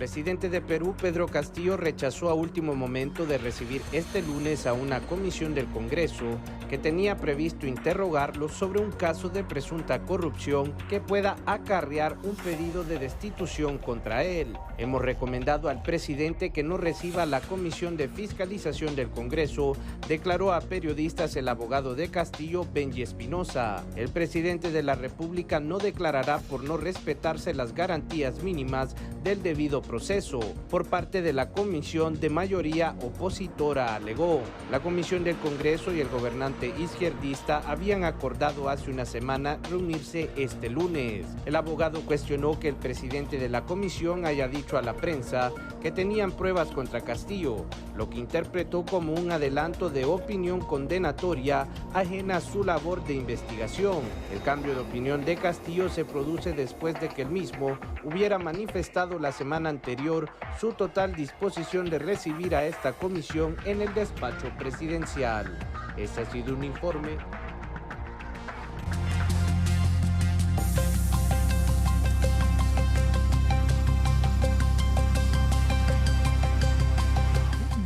presidente de Perú, Pedro Castillo, rechazó a último momento de recibir este lunes a una comisión del Congreso que tenía previsto interrogarlo sobre un caso de presunta corrupción que pueda acarrear un pedido de destitución contra él. Hemos recomendado al presidente que no reciba la comisión de fiscalización del Congreso, declaró a periodistas el abogado de Castillo, Benji Espinosa. El presidente de la República no declarará por no respetarse las garantías mínimas del debido proceso por parte de la comisión de mayoría opositora, alegó. La comisión del Congreso y el gobernante izquierdista habían acordado hace una semana reunirse este lunes. El abogado cuestionó que el presidente de la comisión haya dicho a la prensa que tenían pruebas contra Castillo, lo que interpretó como un adelanto de opinión condenatoria ajena a su labor de investigación. El cambio de opinión de Castillo se produce después de que el mismo hubiera manifestado la semana anterior su total disposición de recibir a esta comisión en el despacho presidencial. Este ha sido un informe.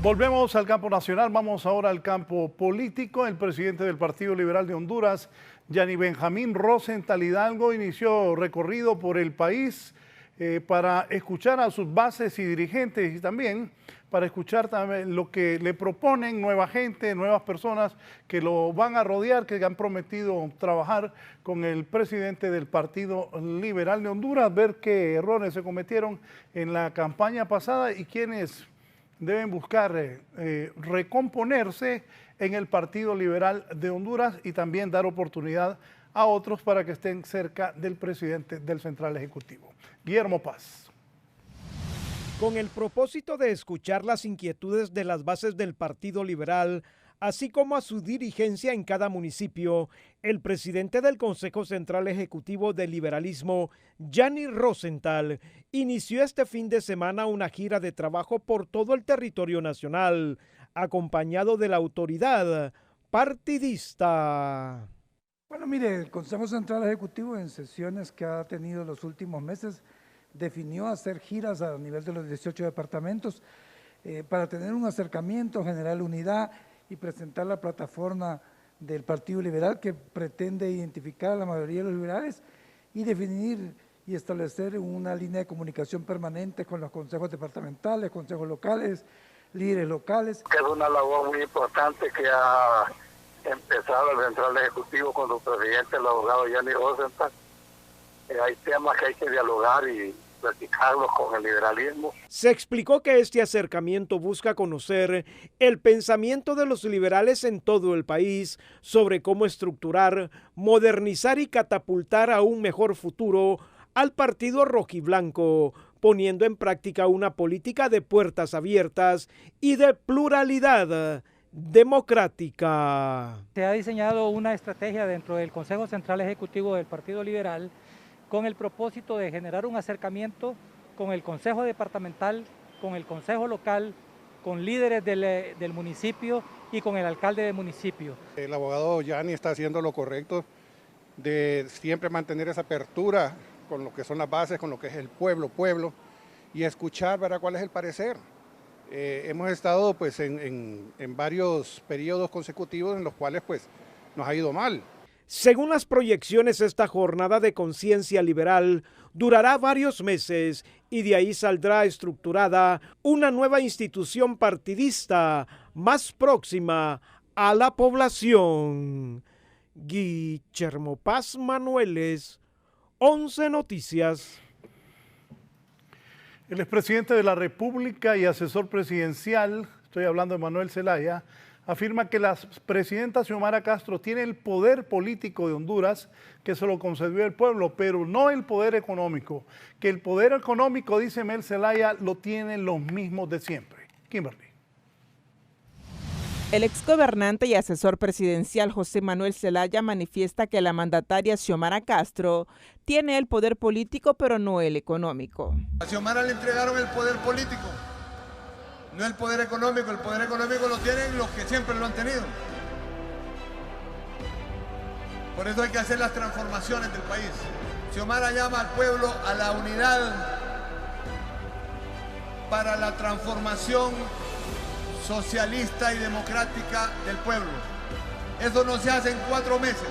Volvemos al campo nacional, vamos ahora al campo político. El presidente del Partido Liberal de Honduras, Gianni Benjamín Rosenthal Hidalgo, inició recorrido por el país para escuchar a sus bases y dirigentes y también para escuchar también lo que le proponen nueva gente, nuevas personas que lo van a rodear, que han prometido trabajar con el presidente del Partido Liberal de Honduras, ver qué errores se cometieron en la campaña pasada y quiénes deben buscar recomponerse en el Partido Liberal de Honduras y también dar oportunidad a otros para que estén cerca del presidente del Central Ejecutivo. Guillermo Paz. Con el propósito de escuchar las inquietudes de las bases del Partido Liberal, así como a su dirigencia en cada municipio, el presidente del Consejo Central Ejecutivo del Liberalismo, Gianni Rosenthal, inició este fin de semana una gira de trabajo por todo el territorio nacional, acompañado de la autoridad partidista. Bueno, mire, el Consejo Central Ejecutivo en sesiones que ha tenido los últimos meses definió hacer giras a nivel de los 18 departamentos para tener un acercamiento, generar unidad y presentar la plataforma del Partido Liberal que pretende identificar a la mayoría de los liberales y definir y establecer una línea de comunicación permanente con los consejos departamentales, consejos locales, líderes locales. Es una labor muy importante que ha empezado el Central Ejecutivo con su presidente, el abogado Gianni Rosenthal. Hay temas que hay que dialogar y platicarlos con el liberalismo. Se explicó que este acercamiento busca conocer el pensamiento de los liberales en todo el país sobre cómo estructurar, modernizar y catapultar a un mejor futuro al partido rojiblanco, poniendo en práctica una política de puertas abiertas y de pluralidad democrática. Se ha diseñado una estrategia dentro del Consejo Central Ejecutivo del Partido Liberal con el propósito de generar un acercamiento con el Consejo Departamental, con el Consejo Local, con líderes del municipio y con el alcalde del municipio. El abogado Gianni está haciendo lo correcto de siempre mantener esa apertura con lo que son las bases, con lo que es el pueblo, y escuchar para cuál es el parecer. Hemos estado pues en varios periodos consecutivos en los cuales pues nos ha ido mal. Según las proyecciones, esta jornada de conciencia liberal durará varios meses y de ahí saldrá estructurada una nueva institución partidista más próxima a la población. Guillermo Paz Manueles, 11 Noticias. El expresidente de la República y asesor presidencial, estoy hablando de Manuel Zelaya, afirma que la presidenta Xiomara Castro tiene el poder político de Honduras que se lo concedió el pueblo, pero no el poder económico. Que el poder económico, dice Mel Zelaya, lo tienen los mismos de siempre. Kimberly. El exgobernante y asesor presidencial José Manuel Zelaya manifiesta que la mandataria Xiomara Castro tiene el poder político, pero no el económico. A Xiomara le entregaron el poder político, no el poder económico. El poder económico lo tienen los que siempre lo han tenido. Por eso hay que hacer las transformaciones del país. Xiomara llama al pueblo a la unidad para la transformación socialista y democrática del pueblo. Eso no se hace en 4 meses.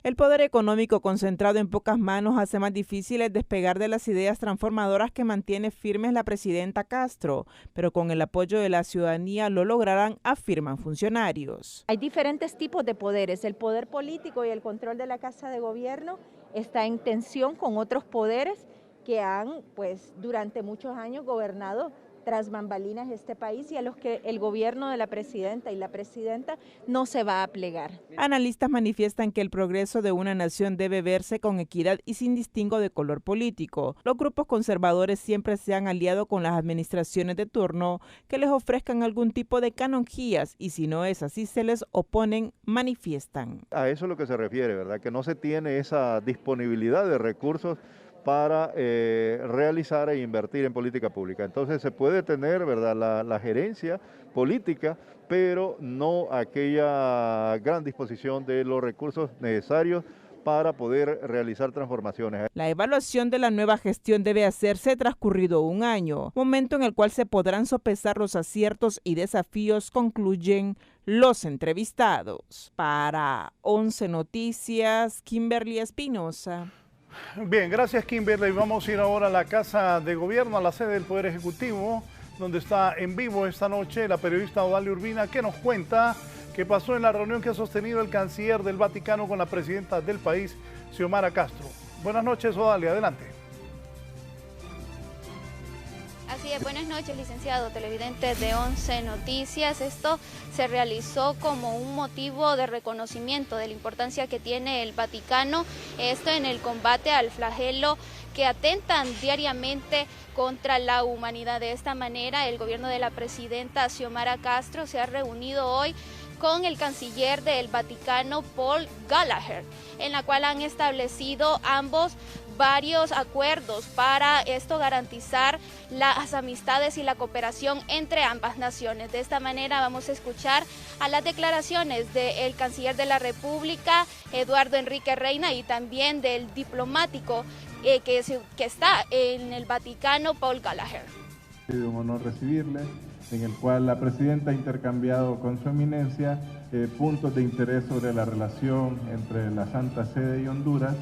El poder económico concentrado en pocas manos hace más difícil el despegar de las ideas transformadoras que mantiene firmes la presidenta Castro, pero con el apoyo de la ciudadanía lo lograrán, afirman funcionarios. Hay diferentes tipos de poderes. El poder político y el control de la Casa de Gobierno está en tensión con otros poderes que han, durante muchos años gobernado tras bambalinas este país y a los que el gobierno de la presidenta y la presidenta no se va a plegar. Analistas manifiestan que el progreso de una nación debe verse con equidad y sin distingo de color político. Los grupos conservadores siempre se han aliado con las administraciones de turno que les ofrezcan algún tipo de canonjías y si no es así se les oponen, manifiestan. A eso es lo que se refiere, ¿verdad? Que no se tiene esa disponibilidad de recursos para realizar e invertir en política pública. Entonces se puede tener, ¿verdad?, la gerencia política, pero no aquella gran disposición de los recursos necesarios para poder realizar transformaciones. La evaluación de la nueva gestión debe hacerse transcurrido un año, momento en el cual se podrán sopesar los aciertos y desafíos, concluyen los entrevistados. Para 11 Noticias, Kimberly Espinosa. Bien, gracias Kimberly. Vamos a ir ahora a la Casa de Gobierno, a la sede del Poder Ejecutivo, donde está en vivo esta noche la periodista Odalia Urbina, que nos cuenta qué pasó en la reunión que ha sostenido el canciller del Vaticano con la presidenta del país, Xiomara Castro. Buenas noches, Odalia, adelante. Así es, buenas noches, licenciado, televidente de 11 Noticias. Esto se realizó como un motivo de reconocimiento de la importancia que tiene el Vaticano, esto en el combate al flagelo que atentan diariamente contra la humanidad. De esta manera, el gobierno de la presidenta Xiomara Castro se ha reunido hoy con el canciller del Vaticano, Paul Gallagher, en la cual han establecido ambos varios acuerdos para esto garantizar las amistades y la cooperación entre ambas naciones. De esta manera vamos a escuchar a las declaraciones del canciller de la República, Eduardo Enrique Reina, y también del diplomático que está en el Vaticano, Paul Gallagher. Es un honor recibirle, en el cual la presidenta ha intercambiado con su eminencia puntos de interés sobre la relación entre la Santa Sede y Honduras,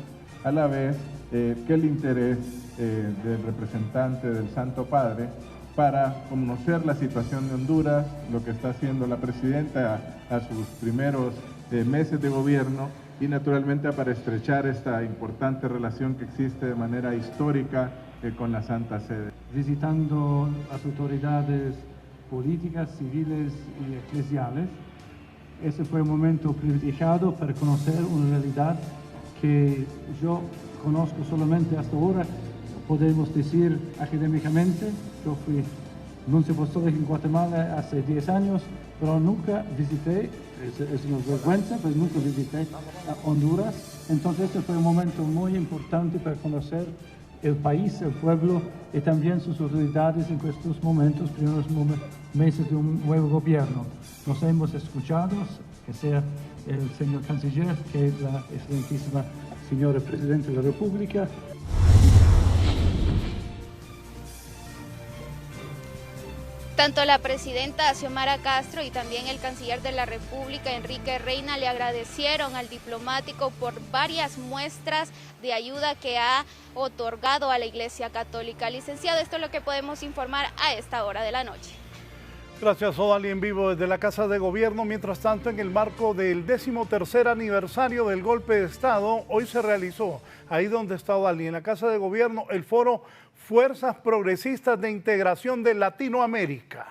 a la vez que el interés del representante del Santo Padre para conocer la situación de Honduras, lo que está haciendo la presidenta a sus primeros meses de gobierno y naturalmente para estrechar esta importante relación que existe de manera histórica con la Santa Sede. Visitando las autoridades políticas, civiles y eclesiales, ese fue un momento privilegiado para conocer una realidad que yo conozco solamente hasta ahora, podemos decir académicamente. Yo fui nuncio apostólico en Guatemala hace 10 años, pero nunca visité, es una vergüenza, pero nunca visité Honduras. Entonces este fue un momento muy importante para conocer el país, el pueblo y también sus autoridades en estos momentos, primeros meses de un nuevo gobierno. Nos hemos escuchado, que sea el señor canciller, que es la excelentísima señora Presidenta de la República. Tanto la presidenta Xiomara Castro y también el canciller de la República, Enrique Reina, le agradecieron al diplomático por varias muestras de ayuda que ha otorgado a la Iglesia Católica. Licenciado, esto es lo que podemos informar a esta hora de la noche. Gracias, Odalia, en vivo desde la Casa de Gobierno. Mientras tanto, en el marco del 13º aniversario del golpe de Estado, hoy se realizó, ahí donde está Odalia, en la Casa de Gobierno, el foro Fuerzas Progresistas de Integración de Latinoamérica.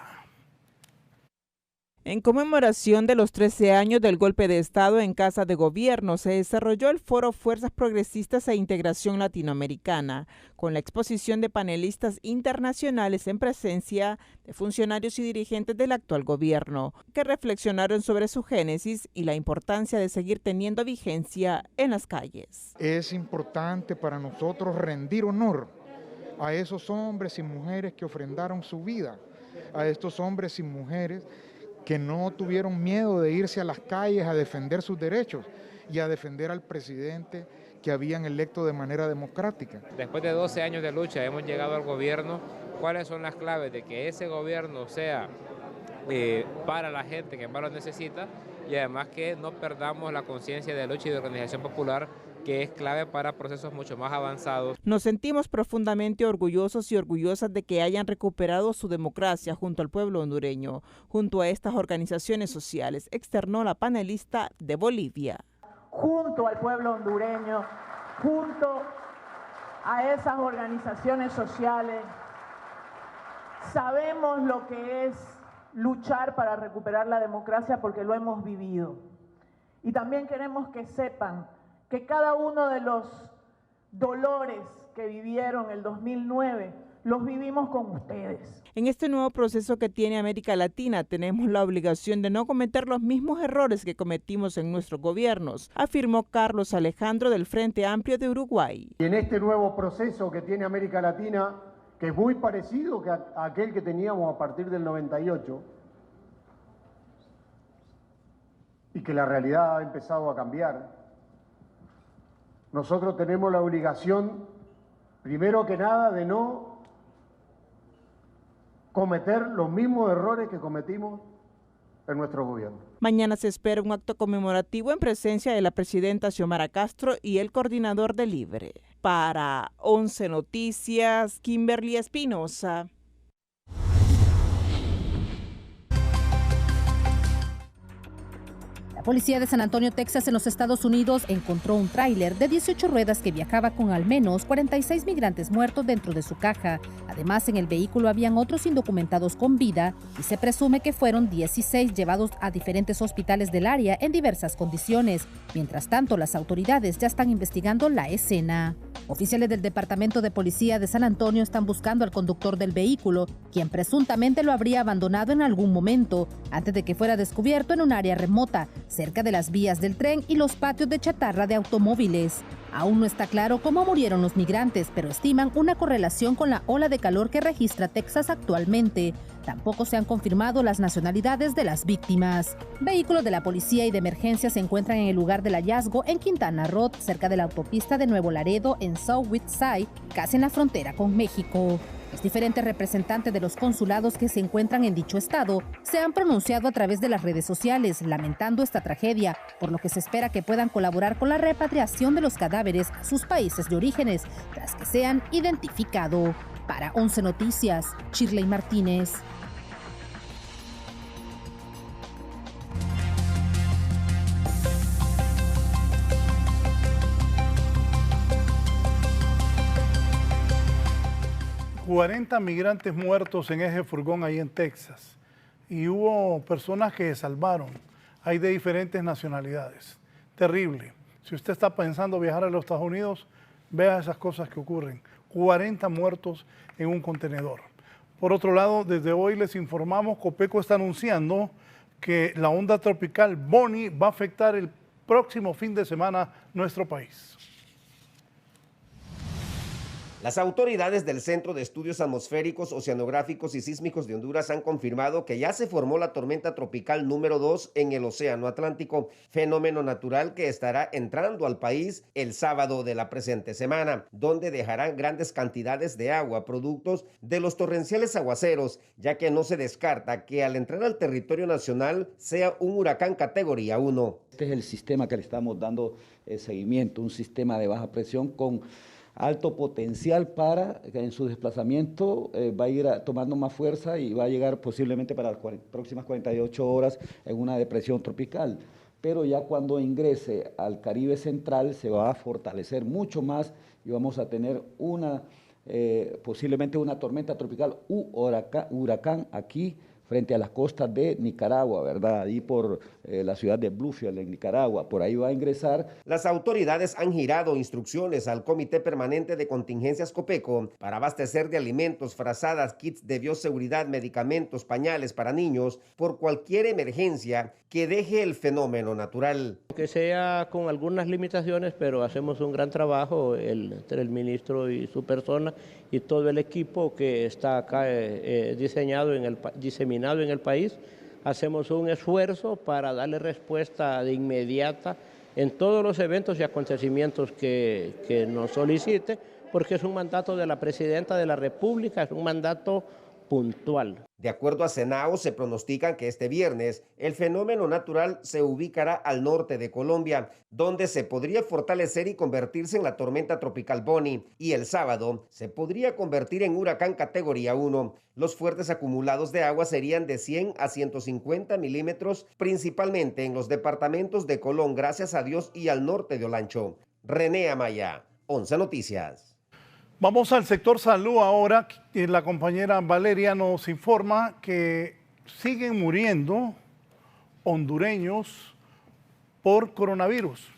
En conmemoración de los 13 años del golpe de Estado en Casa de Gobierno, se desarrolló el foro Fuerzas Progresistas e Integración Latinoamericana, con la exposición de panelistas internacionales en presencia de funcionarios y dirigentes del actual gobierno, que reflexionaron sobre su génesis y la importancia de seguir teniendo vigencia en las calles. Es importante para nosotros rendir honor a esos hombres y mujeres que ofrendaron su vida, a estos hombres y mujeres que no tuvieron miedo de irse a las calles a defender sus derechos y a defender al presidente que habían electo de manera democrática. Después de 12 años de lucha hemos llegado al gobierno cuáles son las claves de que ese gobierno sea para la gente que más lo necesita, y además que no perdamos la conciencia de lucha y de organización popular, que es clave para procesos mucho más avanzados. Nos sentimos profundamente orgullosos y orgullosas de que hayan recuperado su democracia junto al pueblo hondureño, junto a estas organizaciones sociales, externó la panelista de Bolivia. Junto al pueblo hondureño, junto a esas organizaciones sociales, sabemos lo que es luchar para recuperar la democracia porque lo hemos vivido. Y también queremos que sepan que cada uno de los dolores que vivieron el 2009 los vivimos con ustedes. En este nuevo proceso que tiene América Latina tenemos la obligación de no cometer los mismos errores que cometimos en nuestros gobiernos, afirmó Carlos Alejandro del Frente Amplio de Uruguay. Y en este nuevo proceso que tiene América Latina, que es muy parecido a aquel que teníamos a partir del 98, y que la realidad ha empezado a cambiar, nosotros tenemos la obligación, primero que nada, de no cometer los mismos errores que cometimos en nuestro gobierno. Mañana se espera un acto conmemorativo en presencia de la presidenta Xiomara Castro y el coordinador de Libre. Para 11 Noticias, Kimberly Espinosa. La policía de San Antonio, Texas, en los Estados Unidos, encontró un tráiler de 18 ruedas que viajaba con al menos 46 migrantes muertos dentro de su caja. Además, en el vehículo habían otros indocumentados con vida y se presume que fueron 16 llevados a diferentes hospitales del área en diversas condiciones. Mientras tanto, las autoridades ya están investigando la escena. Oficiales del Departamento de Policía de San Antonio están buscando al conductor del vehículo, quien presuntamente lo habría abandonado en algún momento, antes de que fuera descubierto en un área remota, cerca de las vías del tren y los patios de chatarra de automóviles. Aún no está claro cómo murieron los migrantes, pero estiman una correlación con la ola de calor que registra Texas actualmente. Tampoco se han confirmado las nacionalidades de las víctimas. Vehículos de la policía y de emergencia se encuentran en el lugar del hallazgo en Quintana Roo, cerca de la autopista de Nuevo Laredo en South Side, casi en la frontera con México. Los diferentes representantes de los consulados que se encuentran en dicho estado se han pronunciado a través de las redes sociales lamentando esta tragedia, por lo que se espera que puedan colaborar con la repatriación de los cadáveres a sus países de orígenes tras que sean identificados. Para 11 Noticias, Shirley Martínez. ...40 migrantes muertos en Eje Furgón ahí en Texas. Y hubo personas que se salvaron. Hay de diferentes nacionalidades. Terrible. Si usted está pensando viajar a los Estados Unidos, vea esas cosas que ocurren. 40 muertos en un contenedor. Por otro lado, desde hoy les informamos, Copeco está anunciando que la onda tropical Bonnie va a afectar el próximo fin de semana nuestro país. Las autoridades del Centro de Estudios Atmosféricos, Oceanográficos y Sísmicos de Honduras han confirmado que ya se formó la tormenta tropical número 2 en el Océano Atlántico, fenómeno natural que estará entrando al país el sábado de la presente semana, donde dejarán grandes cantidades de agua, productos de los torrenciales aguaceros, ya que no se descarta que al entrar al territorio nacional sea un huracán categoría 1. Este es el sistema que le estamos dando seguimiento, un sistema de baja presión con alto potencial para que en su desplazamiento va a ir tomando más fuerza y va a llegar posiblemente para las próximas 48 horas en una depresión tropical. Pero ya cuando ingrese al Caribe Central se va a fortalecer mucho más y vamos a tener posiblemente una tormenta tropical u huracán aquí frente a las costas de Nicaragua, ¿verdad? Ahí por la ciudad de Bluefield, en Nicaragua, por ahí va a ingresar. Las autoridades han girado instrucciones al Comité Permanente de Contingencias Copeco para abastecer de alimentos, frazadas, kits de bioseguridad, medicamentos, pañales para niños, por cualquier emergencia que deje el fenómeno natural. Que sea con algunas limitaciones, pero hacemos un gran trabajo entre el ministro y su persona y todo el equipo que está acá diseminado en el país. Hacemos un esfuerzo para darle respuesta de inmediata en todos los eventos y acontecimientos que nos solicite, porque es un mandato de la Presidenta de la República, es un mandato puntual. De acuerdo a Senao, se pronostican que este viernes el fenómeno natural se ubicará al norte de Colombia, donde se podría fortalecer y convertirse en la tormenta tropical Bonnie, y el sábado se podría convertir en huracán categoría 1. Los fuertes acumulados de agua serían de 100 a 150 milímetros, principalmente en los departamentos de Colón, Gracias a Dios, y al norte de Olancho. René Amaya, 11 Noticias. Vamos al sector salud ahora. La compañera Valeria nos informa que siguen muriendo hondureños por coronavirus.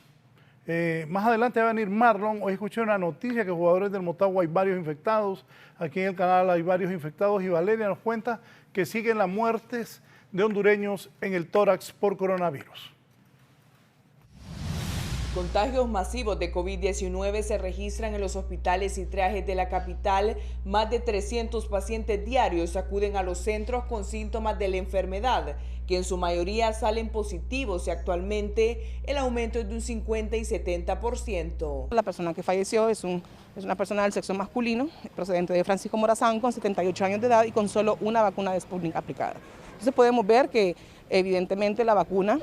Más adelante va a venir Marlon. Hoy escuché una noticia que jugadores del Motagua hay varios infectados. Aquí en el canal hay varios infectados y Valeria nos cuenta que siguen las muertes de hondureños en el tórax por coronavirus. Contagios masivos de COVID-19 se registran en los hospitales y triajes de la capital. Más de 300 pacientes diarios acuden a los centros con síntomas de la enfermedad, que en su mayoría salen positivos y actualmente el aumento es de un 50 y 70%. La persona que falleció es una persona del sexo masculino, procedente de Francisco Morazán, con 78 años de edad y con solo una vacuna de Sputnik aplicada. Entonces podemos ver que evidentemente la vacuna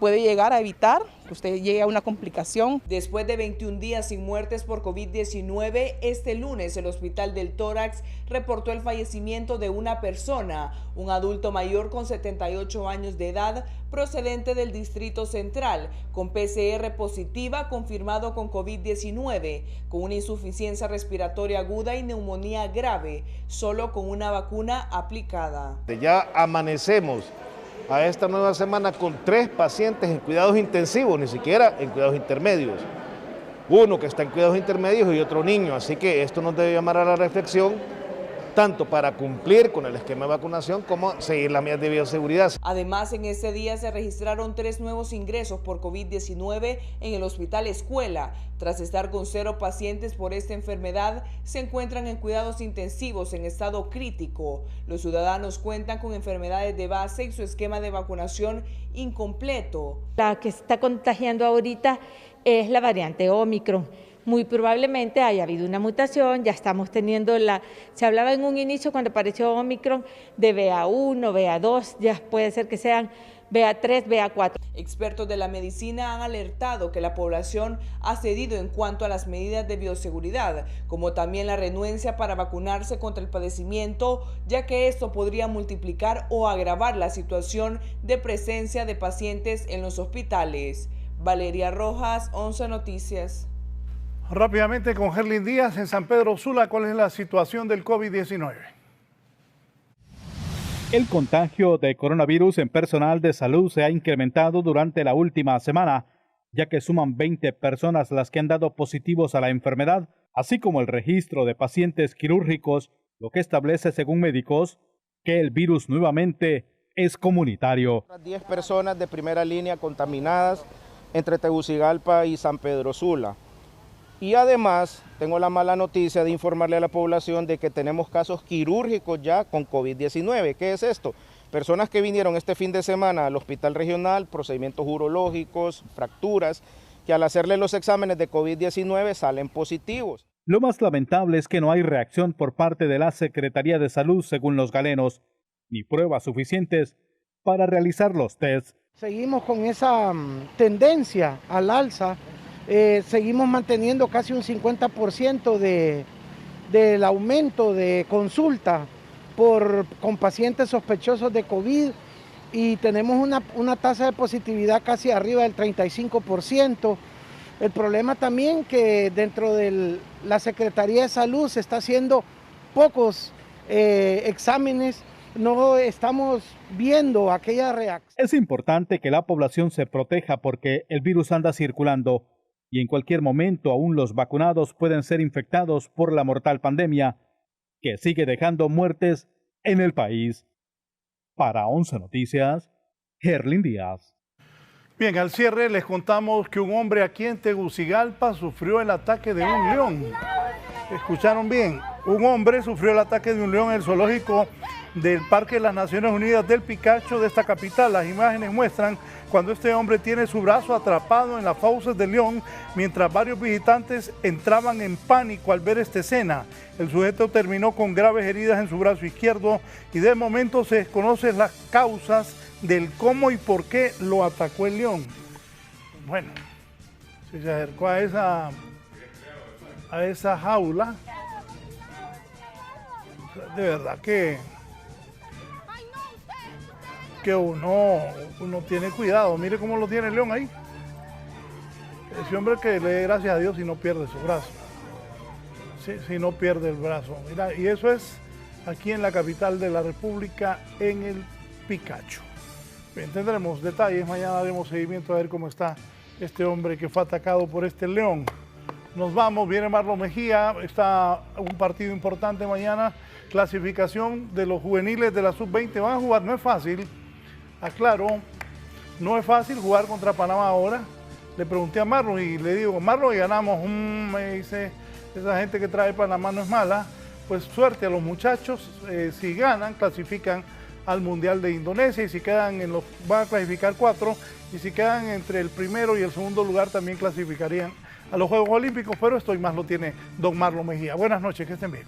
puede llegar a evitar que usted llegue a una complicación. Después de 21 días sin muertes por COVID-19, este lunes el Hospital del Tórax reportó el fallecimiento de una persona, un adulto mayor con 78 años de edad, procedente del Distrito Central, con PCR positiva confirmado con COVID-19, con una insuficiencia respiratoria aguda y neumonía grave, solo con una vacuna aplicada. Ya amanecemos a esta nueva semana con 3 pacientes en cuidados intensivos, ni siquiera en cuidados intermedios. Uno que está en cuidados intermedios y otro niño, así que esto nos debe llamar a la reflexión, tanto para cumplir con el esquema de vacunación como seguir las medidas de bioseguridad. Además, en este día se registraron 3 nuevos ingresos por COVID-19 en el Hospital Escuela. Tras estar con 0 pacientes por esta enfermedad, se encuentran en cuidados intensivos en estado crítico. Los ciudadanos cuentan con enfermedades de base y su esquema de vacunación incompleto. La que está contagiando ahorita es la variante Omicron. Muy probablemente haya habido una mutación, ya estamos teniendo se hablaba en un inicio cuando apareció Omicron de BA1, BA2, ya puede ser que sean BA3, BA4. Expertos de la medicina han alertado que la población ha cedido en cuanto a las medidas de bioseguridad, como también la renuencia para vacunarse contra el padecimiento, ya que esto podría multiplicar o agravar la situación de presencia de pacientes en los hospitales. Valeria Rojas, 11 Noticias. Rápidamente con Gerlin Díaz en San Pedro Sula, ¿cuál es la situación del COVID-19? El contagio de coronavirus en personal de salud se ha incrementado durante la última semana, ya que suman 20 personas las que han dado positivos a la enfermedad, así como el registro de pacientes quirúrgicos, lo que establece, según médicos, que el virus nuevamente es comunitario. 10 personas de primera línea contaminadas entre Tegucigalpa y San Pedro Sula. Y además tengo la mala noticia de informarle a la población de que tenemos casos quirúrgicos ya con COVID-19. ¿Qué es esto? Personas que vinieron este fin de semana al hospital regional, procedimientos urológicos, fracturas, que al hacerle los exámenes de COVID-19 salen positivos. Lo más lamentable es que no hay reacción por parte de la Secretaría de Salud, según los galenos, ni pruebas suficientes para realizar los tests. Seguimos con esa tendencia al alza. Seguimos manteniendo casi un 50% del aumento de consulta con pacientes sospechosos de COVID y tenemos una tasa de positividad casi arriba del 35%. El problema también que dentro de la Secretaría de Salud se está haciendo pocos exámenes, no estamos viendo aquella reacción. Es importante que la población se proteja porque el virus anda circulando y en cualquier momento aún los vacunados pueden ser infectados por la mortal pandemia que sigue dejando muertes en el país. Para 11 Noticias, Gerlin Díaz. Bien, al cierre les contamos que un hombre aquí en Tegucigalpa sufrió el ataque de un león. ¿Escucharon bien? Un hombre sufrió el ataque de un león en el zoológico del Parque de las Naciones Unidas del Picacho de esta capital. Las imágenes muestran cuando este hombre tiene su brazo atrapado en las fauces del león, mientras varios visitantes entraban en pánico al ver esta escena. El sujeto terminó con graves heridas en su brazo izquierdo y de momento se desconocen las causas del cómo y por qué lo atacó el león. Bueno, si se acercó a esa jaula, de verdad que uno tiene cuidado. Mire cómo lo tiene el león ahí. Ese hombre que le dé gracias a Dios si no pierde su brazo. Si no pierde el brazo. Mira, y eso es aquí en la capital de la República, en el Picacho. Bien, tendremos detalles, mañana daremos seguimiento a ver cómo está este hombre que fue atacado por este león. Nos vamos, viene Marlon Mejía, está un partido importante mañana, clasificación de los juveniles de la sub-20, van a jugar, no es fácil, aclaro, no es fácil jugar contra Panamá ahora. Le pregunté a Marlon y le digo, Marlon, y ganamos, me dice, esa gente que trae Panamá no es mala, pues suerte a los muchachos, si ganan, clasifican al Mundial de Indonesia, y si quedan van a clasificar 4, y si quedan entre el primero y el segundo lugar también clasificarían a los Juegos Olímpicos, pero esto y más lo tiene don Marlon Mejía. Buenas noches, que estén bien.